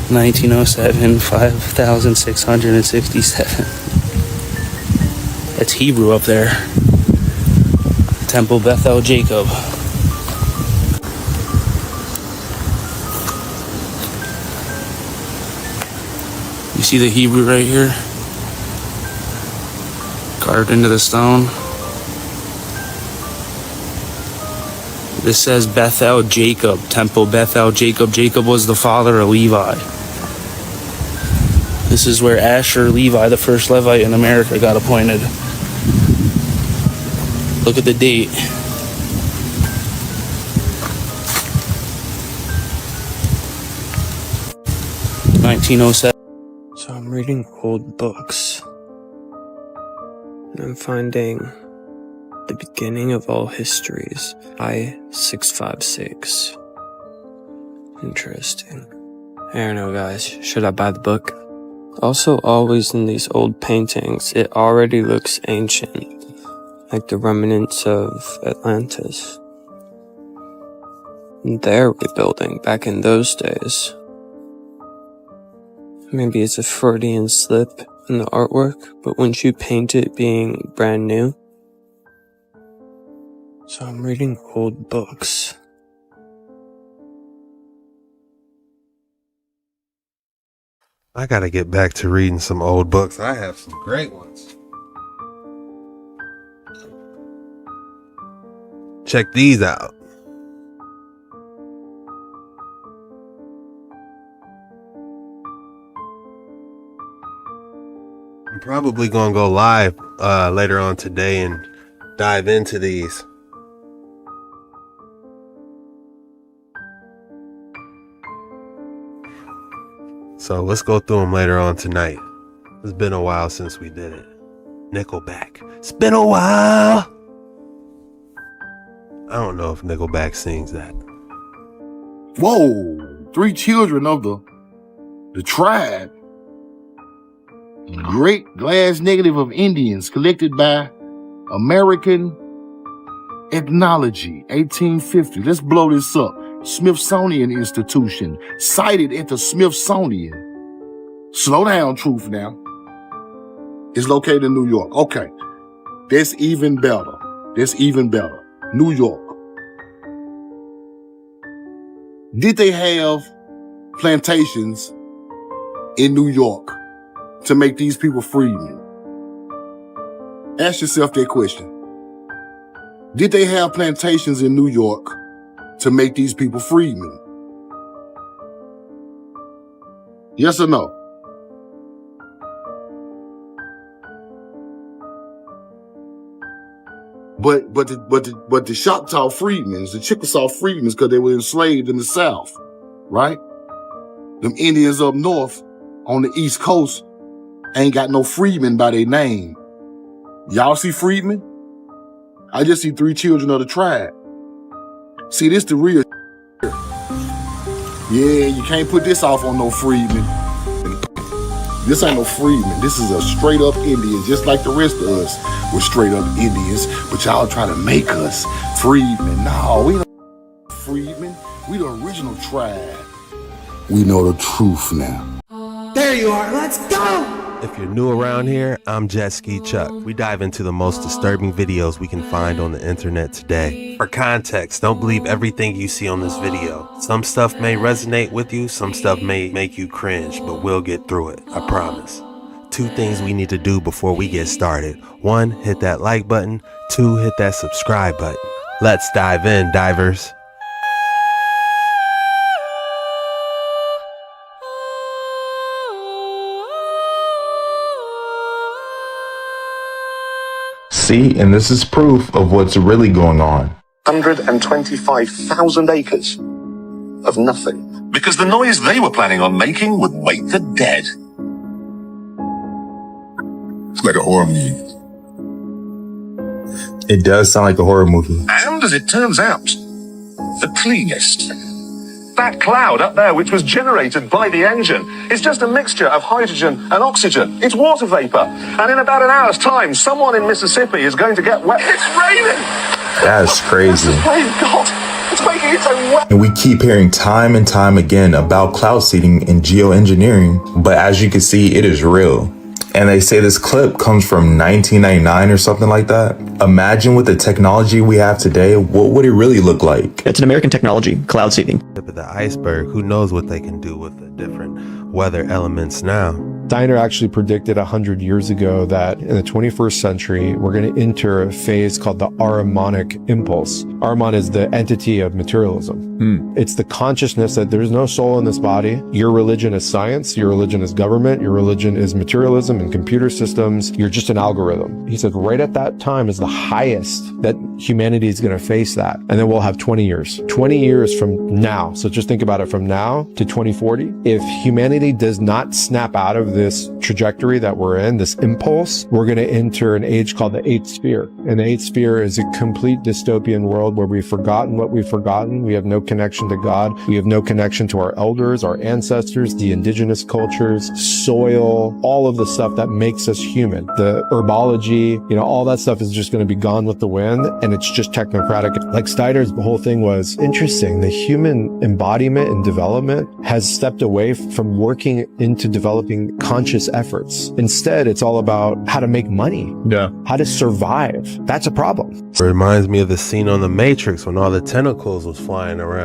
(1907), 5,667. That's Hebrew up there. Temple Bethel Jacob. You see the Hebrew right here? Carved into the stone. This says Bethel Jacob, Temple Bethel Jacob. Jacob was the father of Levi. This is where Asher Levi, the first Levite in America, got appointed. Look at the date. (1907). So I'm reading old books, and I'm finding the beginning of all histories, I-656. Interesting. I don't know, guys. Should I buy the book? Also, always in these old paintings, it already looks ancient, like the remnants of Atlantis. And they're rebuilding back in those days. Maybe it's a Freudian slip in the artwork, but wouldn't you paint it being brand new? So I'm reading old books. I gotta get back to reading some old books. I have some great ones. Check these out. I'm probably gonna go live later on today and dive into these. So let's go through them later on tonight. It's been a while since we did it. Nickelback. It's been a while. I don't know if Nickelback sings that. Whoa, 3 children of the tribe. Great glass negative of Indians collected by American Ethnology, 1850. Let's blow this up. Smithsonian Institution, cited at the Smithsonian. Slow down, truth now. It's located in New York. Okay, that's even better. That's even better. New York. Did they have plantations in New York to make these people freedmen? Ask yourself that question. Did they have plantations in New York to make these people freedmen? Yes or no? But the Choctaw freedmen, the Chickasaw freedmen, because they were enslaved in the South, right? Them Indians up north on the East Coast ain't got no freedmen by their name. Y'all see freedmen? I just see 3 children of the tribe. See, this the real Yeah, you can't put this off on no freedmen. This ain't no freedmen. This is a straight up Indian, just like the rest of us. We're straight up Indians, but y'all trying to make us freedmen. No, we don't freedmen. We the original tribe. We know the truth now. There you are. Let's go. If you're new around here, I'm Jet Ski Chuck. We dive into the most disturbing videos we can find on the internet today. For context, don't believe everything you see on this video. Some stuff may resonate with you, some stuff may make you cringe, but we'll get through it, I promise. 2 things we need to do before we get started. 1, hit that like button. 2, hit that subscribe button. Let's dive in, divers. See, and this is proof of what's really going on. 125,000 acres of nothing. Because the noise they were planning on making would wake the dead. It's like a horror movie. It does sound like a horror movie. And as it turns out, the cleanest. That cloud up there, which was generated by the engine, is just a mixture of hydrogen and oxygen. It's water vapor. And in about an hour's time, someone in Mississippi is going to get wet. It's raining! That's crazy. Praise God! It's making it so wet! And we keep hearing time and time again about cloud seeding and geoengineering, but as you can see, it is real. And they say this clip comes from 1999 or something like that. Imagine with the technology we have today, what would it really look like? It's an American technology, cloud seeding. Tip of the iceberg, who knows what they can do with the different weather elements now. Steiner actually predicted 100 years ago that in the 21st century, we're going to enter a phase called the Ahrimanic impulse. Ahriman is the entity of materialism. It's the consciousness that there's no soul in this body. Your religion is science. Your religion is government. Your religion is materialism and computer systems. You're just an algorithm. He said right at that time is the highest that humanity is going to face that. And then we'll have 20 years. 20 years from now. So just think about it, from now to 2040. If humanity does not snap out of this trajectory that we're in, this impulse, we're going to enter an age called the 8th sphere. And the 8th sphere is a complete dystopian world where we've forgotten what we've forgotten. We have no connection to God. We have no connection to our elders, our ancestors, the indigenous cultures, soil, all of the stuff that makes us human. The herbology, all that stuff is just going to be gone with the wind, and it's just technocratic. Like Steiner's whole thing was interesting. The human embodiment and development has stepped away from working into developing conscious efforts. Instead, it's all about how to make money. Yeah. How to survive. That's a problem. It reminds me of the scene on The Matrix when all the tentacles was flying around.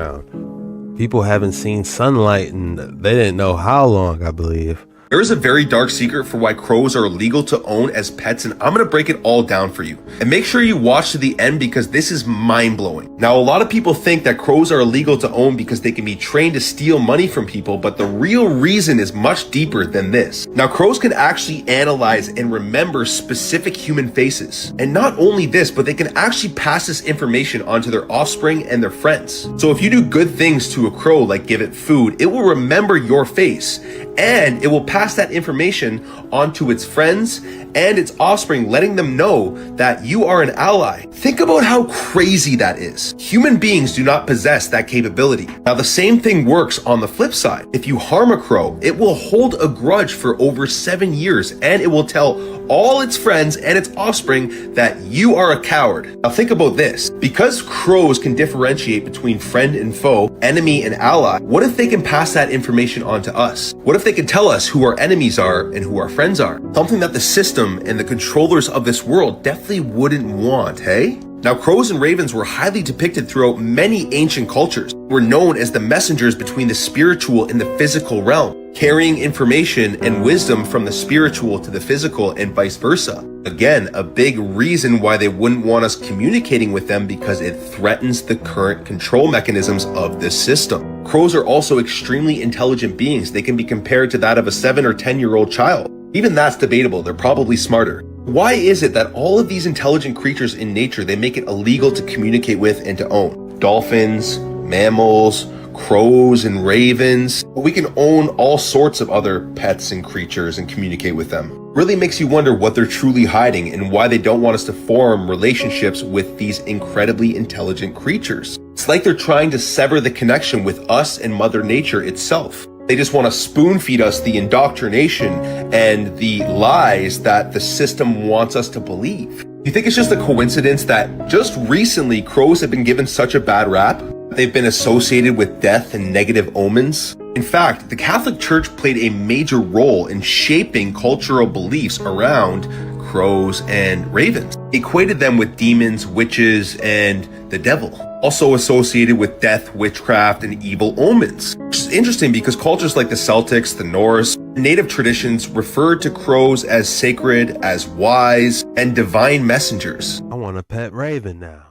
People haven't seen sunlight and they didn't know how long, I believe. There is a very dark secret for why crows are illegal to own as pets, and I'm gonna break it all down for you. And make sure you watch to the end because this is mind-blowing. Now, a lot of people think that crows are illegal to own because they can be trained to steal money from people, but the real reason is much deeper than this. Now, crows can actually analyze and remember specific human faces. And not only this, but they can actually pass this information onto their offspring and their friends. So if you do good things to a crow, like give it food, it will remember your face, and it will pass pass that information on to its friends and its offspring, letting them know that you are an ally. Think about how crazy that is. Human beings do not possess that capability. Now, the same thing works on the flip side. If you harm a crow, it will hold a grudge for over 7 years, and it will tell all its friends and its offspring that you are a coward. Now think about this. Because crows can differentiate between friend and foe, enemy and ally, what if they can pass that information on to us? What if they can tell us who our enemies are and who our friends are? Something that the system and the controllers of this world definitely wouldn't want, hey? Now, crows and ravens were highly depicted throughout many ancient cultures. They were known as the messengers between the spiritual and the physical realm, carrying information and wisdom from the spiritual to the physical and vice versa. Again, a big reason why they wouldn't want us communicating with them, because it threatens the current control mechanisms of this system. Crows are also extremely intelligent beings. They can be compared to that of a 7 or 10-year-old child. Even that's debatable. They're probably smarter. Why is it that all of these intelligent creatures in nature, they make it illegal to communicate with and to own? Dolphins, mammals, crows and ravens, but we can own all sorts of other pets and creatures and communicate with them. Really makes you wonder what they're truly hiding and why they don't want us to form relationships with these incredibly intelligent creatures. It's like they're trying to sever the connection with us and Mother Nature itself. They just want to spoon feed us the indoctrination and the lies that the system wants us to believe. You think it's just a coincidence that just recently crows have been given such a bad rap? They've been associated with death and negative omens. In fact, the Catholic Church played a major role in shaping cultural beliefs around crows and ravens, equated them with demons, witches, and the devil. Also associated with death, witchcraft, and evil omens. Which is interesting because cultures like the Celtics, the Norse, native traditions referred to crows as sacred, as wise, and divine messengers. I want a pet raven now.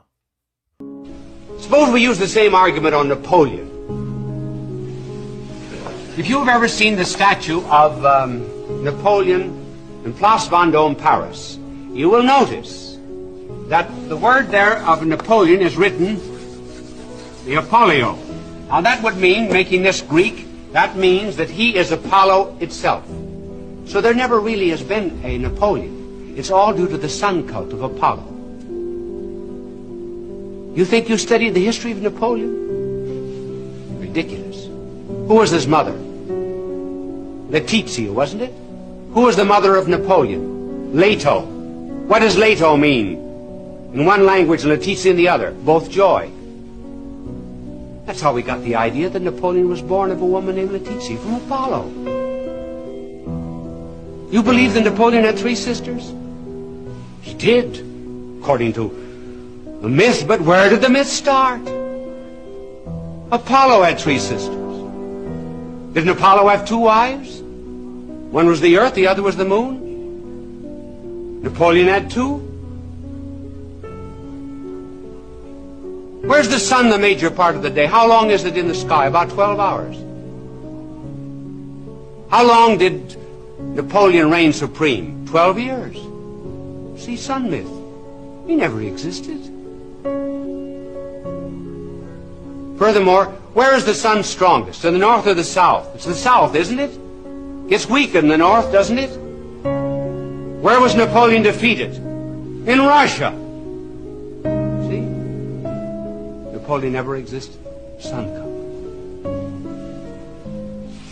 Suppose we use the same argument on Napoleon. If you've ever seen the statue of Napoleon in Place Vendôme, Paris, you will notice that the word there of Napoleon is written the Apollio. Now that would mean, making this Greek, that means that he is Apollo itself. So there never really has been a Napoleon. It's all due to the sun cult of Apollo. You think you studied the history of Napoleon? Ridiculous. Who was his mother? Letizia, wasn't it? Who was the mother of Napoleon? Leto. What does Leto mean? In one language, Letizia in the other. Both joy. That's how we got the idea that Napoleon was born of a woman named Letizia from Apollo. You believe that Napoleon had 3 sisters? He did, according to the myth, but where did the myth start? Apollo had 3 sisters. Didn't Apollo have 2 wives? One was the earth, the other was the moon. Napoleon had 2. Where's the sun the major part of the day? How long is it in the sky? About 12 hours. How long did Napoleon reign supreme? 12 years. See, sun myth. He never existed. Furthermore, where is the sun strongest? In the north or the south? It's the south, isn't it? Gets weaker in the north, doesn't it? Where was Napoleon defeated? In Russia. See? Napoleon never existed. Sun cult.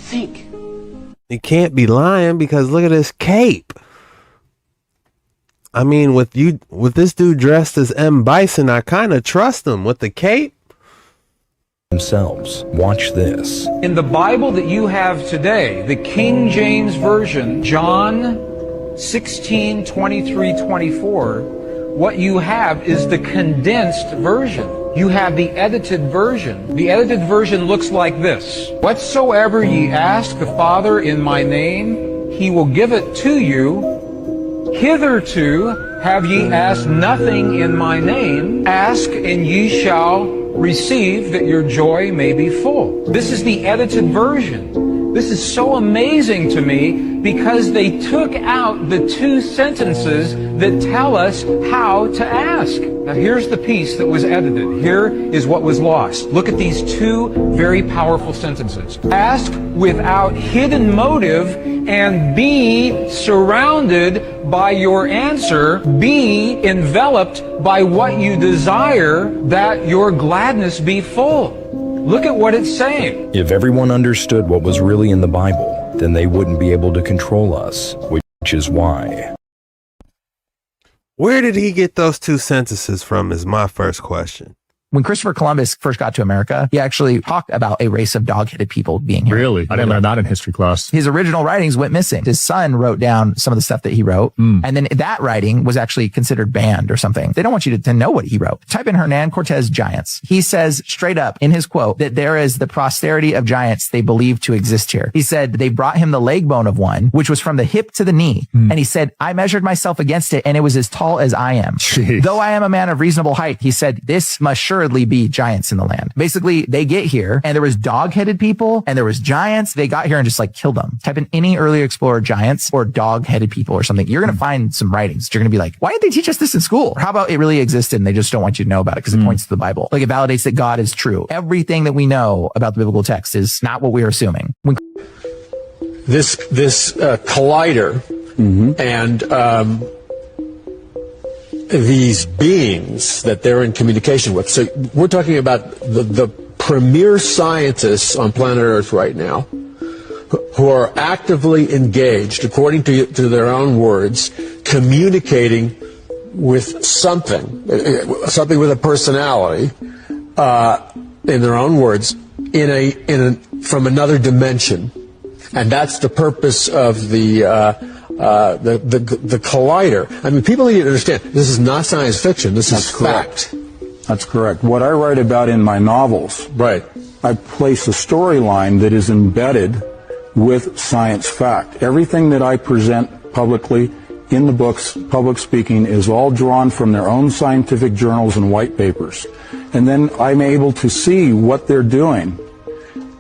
Think. You can't be lying because look at this cape. I mean, with this dude dressed as M. Bison, I kind of trust him with the cape. Themselves. Watch this. In the Bible that you have today, the King James Version, John 16:23-24, what you have is the condensed version. You have the edited version. The edited version looks like this. Whatsoever ye ask the Father in my name, he will give it to you. Hitherto have ye asked nothing in my name. Ask and ye shall receive, that your joy may be full. This is the edited version. This is so amazing to me because they took out the two sentences that tell us how to ask. Now here's the piece that was edited. Here is what was lost. Look at these two very powerful sentences. Ask without hidden motive and be surrounded by your answer. Be enveloped by what you desire, that your gladness be full. Look at what it's saying. If everyone understood what was really in the Bible, then they wouldn't be able to control us, which is why. Where did he get those two sentences from is my first question. When Christopher Columbus first got to America, he actually talked about a race of dog-headed people being here. Really? I didn't learn that in history class. His original writings went missing. His son wrote down some of the stuff that he wrote, and then that writing was actually considered banned or something. They don't want you to know what he wrote. Type in Hernan Cortez giants. He says straight up in his quote that there is the posterity of giants they believe to exist here. He said they brought him the leg bone of one, which was from the hip to the knee. And he said, I measured myself against it and it was as tall as I am. Jeez. Though I am a man of reasonable height, he said, this must surely be giants in the land. Basically, they get here and there was dog-headed people and there was giants. They got here and just like killed them. Type in any early explorer giants or dog-headed people or something. You're going to find some writings. You're going to be like, why didn't they teach us this in school? Or how about it really existed and they just don't want you to know about it because it points to the Bible. Like it validates that God is true. Everything that we know about the biblical text is not what we're assuming. This collider and these beings that they're in communication with. So we're talking about the premier scientists on planet Earth right now who are actively engaged, according to their own words, communicating with something with a personality, in their own words, from another dimension. And that's the purpose of the collider. I mean, people need to understand, this is not science fiction, this is fact. That's correct. What I write about in my novels, I place a storyline that is embedded with science fact. Everything that I present publicly in the books, public speaking, is all drawn from their own scientific journals and white papers. And then I'm able to see what they're doing.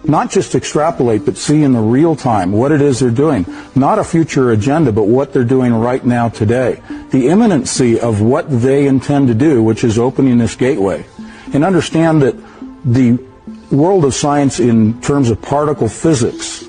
Not just extrapolate, but see in the real time what it is they're doing. Not a future agenda, but what they're doing right now today. The imminency of what they intend to do, which is opening this gateway. And understand that the world of science in terms of particle physics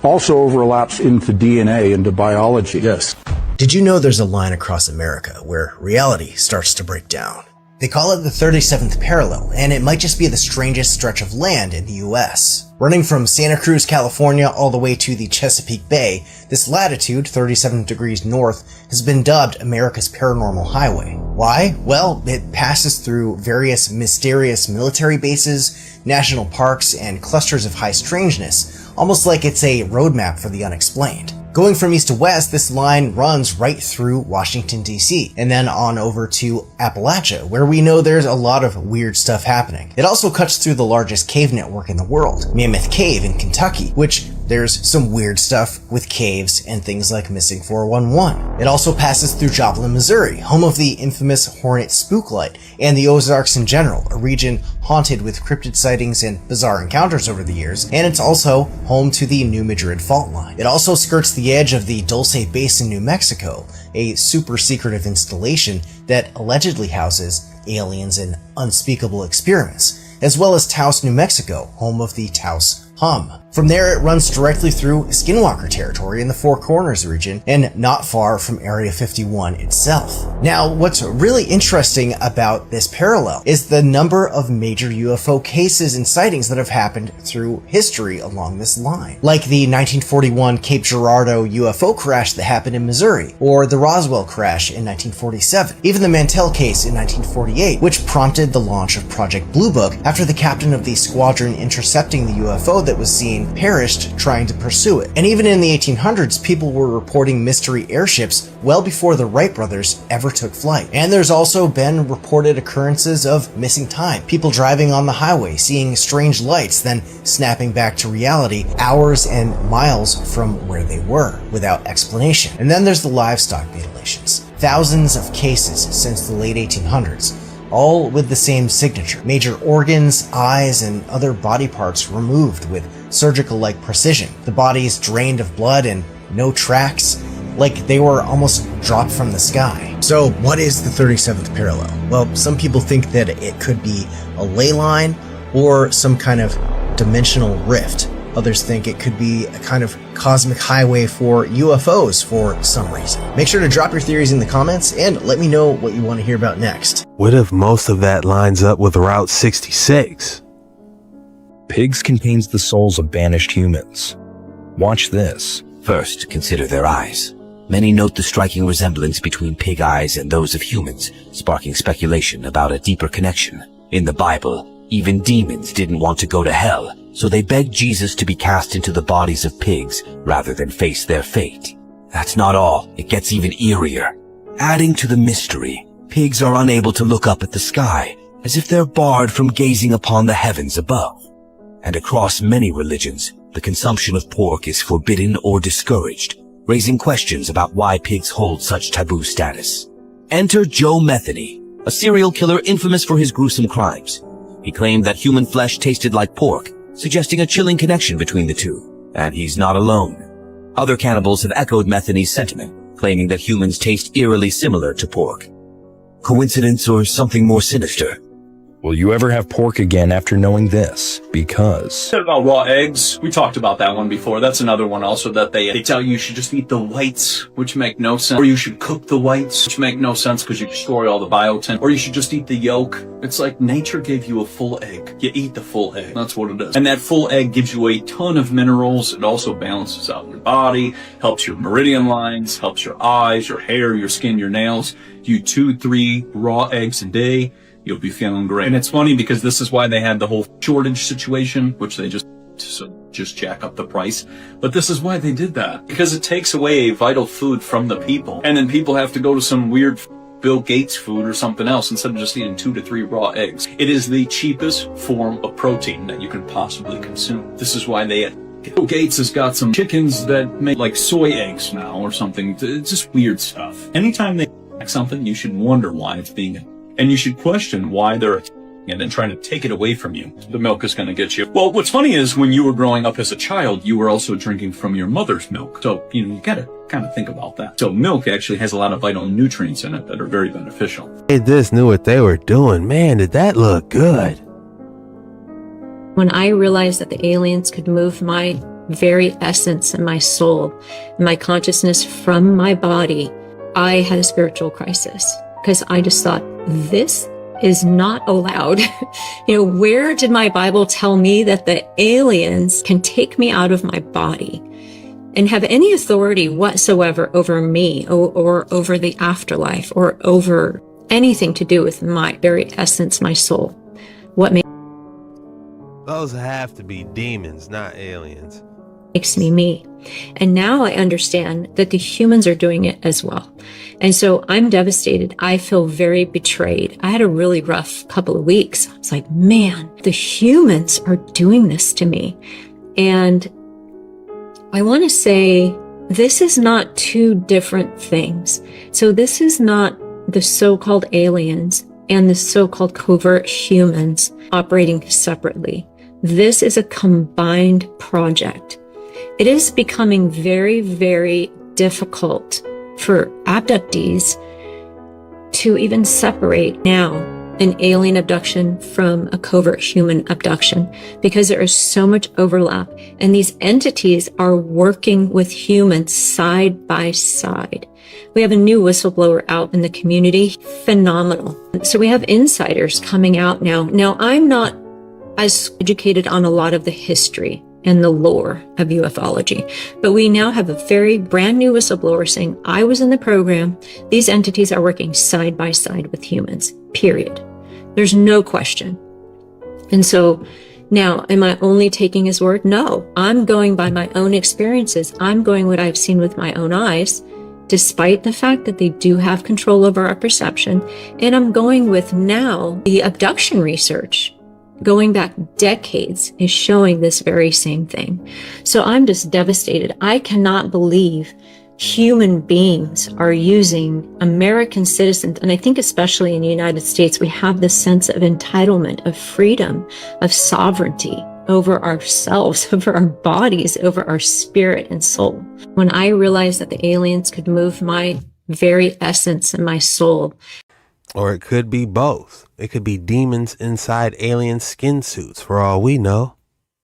also overlaps into DNA, into biology. Yes. Did you know there's a line across America where reality starts to break down? They call it the 37th parallel, and it might just be the strangest stretch of land in the US. Running from Santa Cruz, California all the way to the Chesapeake Bay, this latitude, 37 degrees north, has been dubbed America's Paranormal Highway. Why? Well, it passes through various mysterious military bases, national parks, and clusters of high strangeness, almost like it's a roadmap for the unexplained. Going from east to west, this line runs right through Washington, D.C., and then on over to Appalachia, where we know there's a lot of weird stuff happening. It also cuts through the largest cave network in the world, Mammoth Cave in Kentucky, which there's some weird stuff with caves and things like Missing 411. It also passes through Joplin, Missouri, home of the infamous Hornet Spooklight, and the Ozarks in general, a region haunted with cryptid sightings and bizarre encounters over the years, and it's also home to the New Madrid fault line. It also skirts the edge of the Dulce Basin, New Mexico, a super secretive installation that allegedly houses aliens and unspeakable experiments, as well as Taos, New Mexico, home of the Taos Hum. From there, it runs directly through Skinwalker territory in the Four Corners region and not far from Area 51 itself. Now, what's really interesting about this parallel is the number of major UFO cases and sightings that have happened through history along this line, like the 1941 Cape Girardeau UFO crash that happened in Missouri, or the Roswell crash in 1947, even the Mantell case in 1948, which prompted the launch of Project Blue Book after the captain of the squadron intercepting the UFO that was seen perished trying to pursue it. And even in the 1800s, people were reporting mystery airships well before the Wright brothers ever took flight. And there's also been reported occurrences of missing time, people driving on the highway, seeing strange lights, then snapping back to reality hours and miles from where they were without explanation. And then there's the livestock mutilations. Thousands of cases since the late 1800s, all with the same signature. Major organs, eyes, and other body parts removed with surgical-like precision. The bodies drained of blood and no tracks, like they were almost dropped from the sky. So what is the 37th parallel? Well, some people think that it could be a ley line or some kind of dimensional rift. Others think it could be a kind of cosmic highway for UFOs for some reason. Make sure to drop your theories in the comments and let me know what you want to hear about next. What if most of that lines up with Route 66? Pigs contains the souls of banished humans. Watch this. First, consider their eyes. Many note the striking resemblance between pig eyes and those of humans, sparking speculation about a deeper connection. In the Bible, even demons didn't want to go to hell, so they begged Jesus to be cast into the bodies of pigs rather than face their fate. That's not all. It gets even eerier. Adding to the mystery, pigs are unable to look up at the sky, as if they're barred from gazing upon the heavens above. And across many religions, the consumption of pork is forbidden or discouraged, raising questions about why pigs hold such taboo status. Enter Joe Metheny, a serial killer infamous for his gruesome crimes. He claimed that human flesh tasted like pork, suggesting a chilling connection between the two. And he's not alone. Other cannibals have echoed Metheny's sentiment, claiming that humans taste eerily similar to pork. Coincidence or something more sinister? Will you ever have pork again after knowing this? Because... What about raw eggs? We talked about that one before. That's another one also that they tell you should just eat the whites, which make no sense. Or you should cook the whites, which make no sense because you destroy all the biotin. Or you should just eat the yolk. It's like nature gave you a full egg. You eat the full egg. That's what it is. And that full egg gives you a ton of minerals. It also balances out your body, helps your meridian lines, helps your eyes, your hair, your skin, your nails. You 2-3 raw eggs a day. You'll be feeling great. And it's funny because this is why they had the whole shortage situation, which they just jack up the price. But this is why they did that. Because it takes away vital food from the people. And then people have to go to some weird Bill Gates food or something else instead of just eating 2 to 3 raw eggs. It is the cheapest form of protein that you can possibly consume. This is why Bill Gates has got some chickens that make like soy eggs now or something. It's just weird stuff. Anytime they make something, you should wonder why it's being... And you should question why they're and then trying to take it away from you. The milk is going to get you. Well, what's funny is when you were growing up as a child, you were also drinking from your mother's milk. So, you got to kind of think about that. So milk actually has a lot of vital nutrients in it that are very beneficial. They just knew what they were doing. Man, did that look good. When I realized that the aliens could move my very essence and my soul and my consciousness from my body, I had a spiritual crisis. Because I just thought, this is not allowed. Where did my Bible tell me that the aliens can take me out of my body and have any authority whatsoever over me or over the afterlife or over anything to do with my very essence, my soul? What Those have to be demons, not aliens. Makes me me. And now I understand that the humans are doing it as well. And so I'm devastated. I feel very betrayed. I had a really rough couple of weeks. I was like, man, the humans are doing this to me. And I want to say this is not two different things. So this is not the so-called aliens and the so-called covert humans operating separately. This is a combined project. It is becoming very, very difficult for abductees to even separate now an alien abduction from a covert human abduction because there is so much overlap and these entities are working with humans side by side. We have a new whistleblower out in the community. Phenomenal. So we have insiders coming out now. Now, I'm not as educated on a lot of the history and the lore of ufology. But we now have a very brand new whistleblower saying, I was in the program. These entities are working side by side with humans, period. There's no question. And so now, am I only taking his word? No, I'm going by my own experiences. I'm going what I've seen with my own eyes, despite the fact that they do have control over our perception. And I'm going with now the abduction research going back decades is showing this very same thing. So I'm just devastated. I cannot believe human beings are using American citizens. And I think especially in the United States, we have this sense of entitlement, of freedom, of sovereignty. over ourselves, over our bodies, over our spirit and soul. When I realized that the aliens could move my very essence and my soul. Or it could be both. It could be demons inside alien skin suits, for all we know.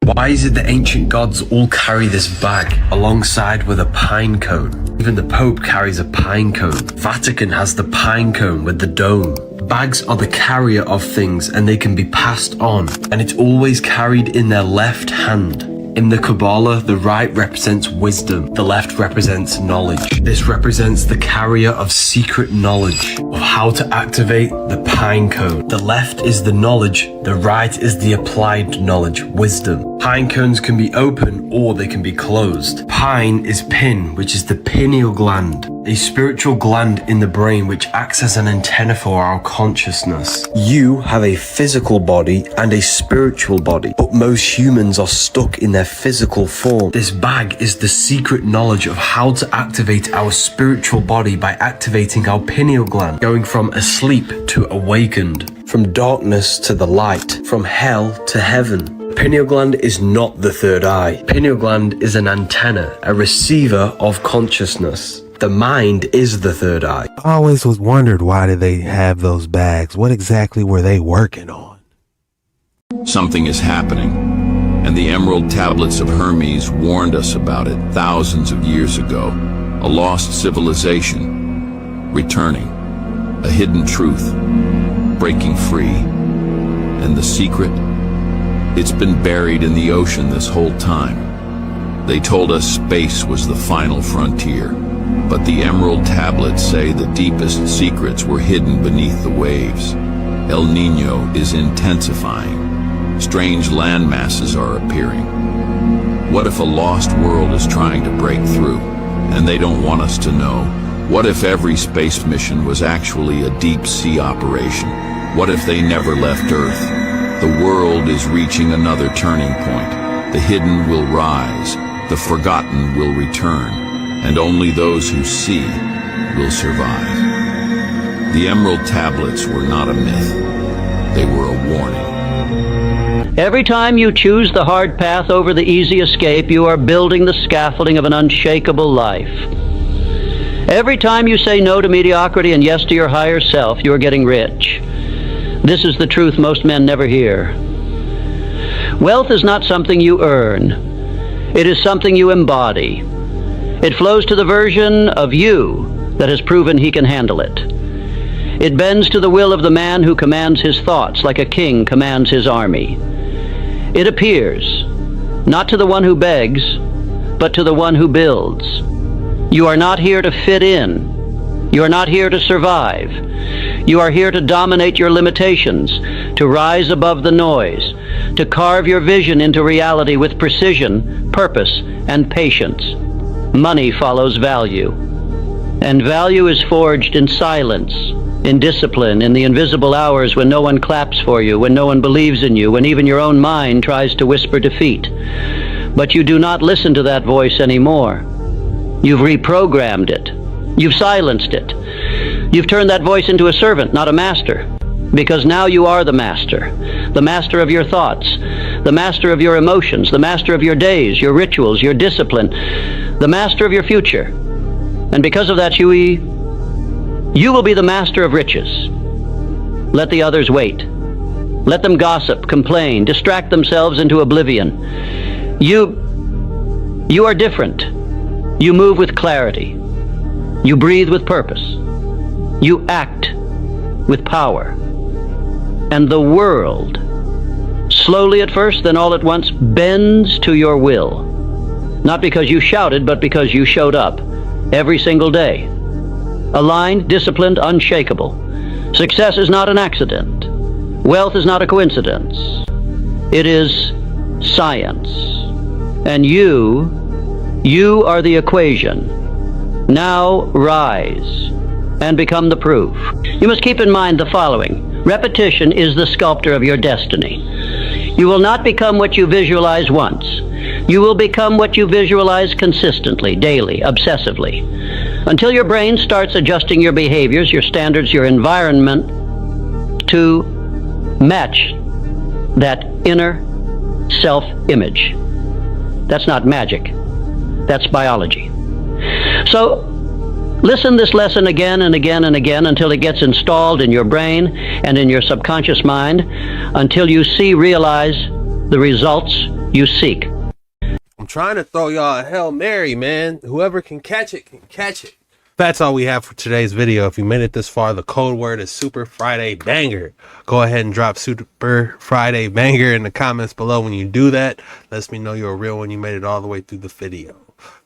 Why is it the ancient gods all carry this bag alongside with a pine cone? Even the Pope carries a pine cone. Vatican has the pine cone with the dome. Bags are the carrier of things and they can be passed on, and it's always carried in their left hand. In the Kabbalah, the right represents wisdom, the left represents knowledge. This represents the carrier of secret knowledge of how to activate the pine cone. The left is the knowledge, the right is the applied knowledge, wisdom. Pine cones can be open or they can be closed. Pine is pin, which is the pineal gland, a spiritual gland in the brain which acts as an antenna for our consciousness. You have a physical body and a spiritual body, but most humans are stuck in their physical form. This bag is the secret knowledge of how to activate our spiritual body by activating our pineal gland, going from asleep to awakened, from darkness to the light, from hell to heaven. Pineal gland is not the third eye. Pineal gland is an antenna, a receiver of consciousness. The mind is the third eye. I always was wondered, why did they have those bags? What exactly were they working on? Something is happening, and the Emerald Tablets of Hermes warned us about it thousands of years ago. A lost civilization, returning, a hidden truth, breaking free. And the secret? It's been buried in the ocean this whole time. They told us space was the final frontier, but the Emerald Tablets say the deepest secrets were hidden beneath the waves. El Niño is intensifying. Strange land masses are appearing. What if a lost world is trying to break through, and they don't want us to know? What if every space mission was actually a deep sea operation? What if they never left Earth? The world is reaching another turning point. The hidden will rise, the forgotten will return, and only those who see will survive. The Emerald Tablets were not a myth. They were a warning. Every time you choose the hard path over the easy escape, you are building the scaffolding of an unshakable life. Every time you say no to mediocrity and yes to your higher self, you are getting rich. This is the truth most men never hear. Wealth is not something you earn. It is something you embody. It flows to the version of you that has proven he can handle it. It bends to the will of the man who commands his thoughts like a king commands his army. It appears, not to the one who begs, but to the one who builds. You are not here to fit in. You are not here to survive. You are here to dominate your limitations, to rise above the noise, to carve your vision into reality with precision, purpose, and patience. Money follows value, and value is forged in silence, in discipline, in the invisible hours when no one claps for you, when no one believes in you, when even your own mind tries to whisper defeat. But you do not listen to that voice anymore. You've reprogrammed it. You've silenced it. You've turned that voice into a servant, not a master, because now you are the master of your thoughts, the master of your emotions, the master of your days, your rituals, your discipline, the master of your future. And because of that, you will be the master of riches. Let the others wait. Let them gossip, complain, distract themselves into oblivion. You are different. You move with clarity. You breathe with purpose. You act with power. And the world, slowly at first, then all at once, bends to your will. Not because you shouted, but because you showed up every single day. Aligned, disciplined, unshakable. Success is not an accident. Wealth is not a coincidence. It is science. And you are the equation. Now rise and become the proof. You must keep in mind the following. Repetition is the sculptor of your destiny. You will not become what you visualize once. You will become what you visualize consistently, daily, obsessively, until your brain starts adjusting your behaviors, your standards, your environment to match that inner self-image. That's not magic. That's biology. So listen this lesson again and again and again until it gets installed in your brain and in your subconscious mind, until you realize the results you seek. I'm trying to throw y'all a Hail Mary, man. Whoever can catch it, can catch it. That's all we have for today's video. If you made it this far, the code word is Super Friday Banger. Go ahead and drop Super Friday Banger in the comments below. When you do that, lets me know you're a real one. You made it all the way through the video.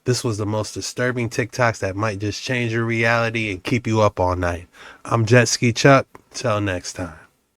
This was the most disturbing TikToks that might just change your reality and keep you up all night. I'm Jet Ski Chuck. Till next time.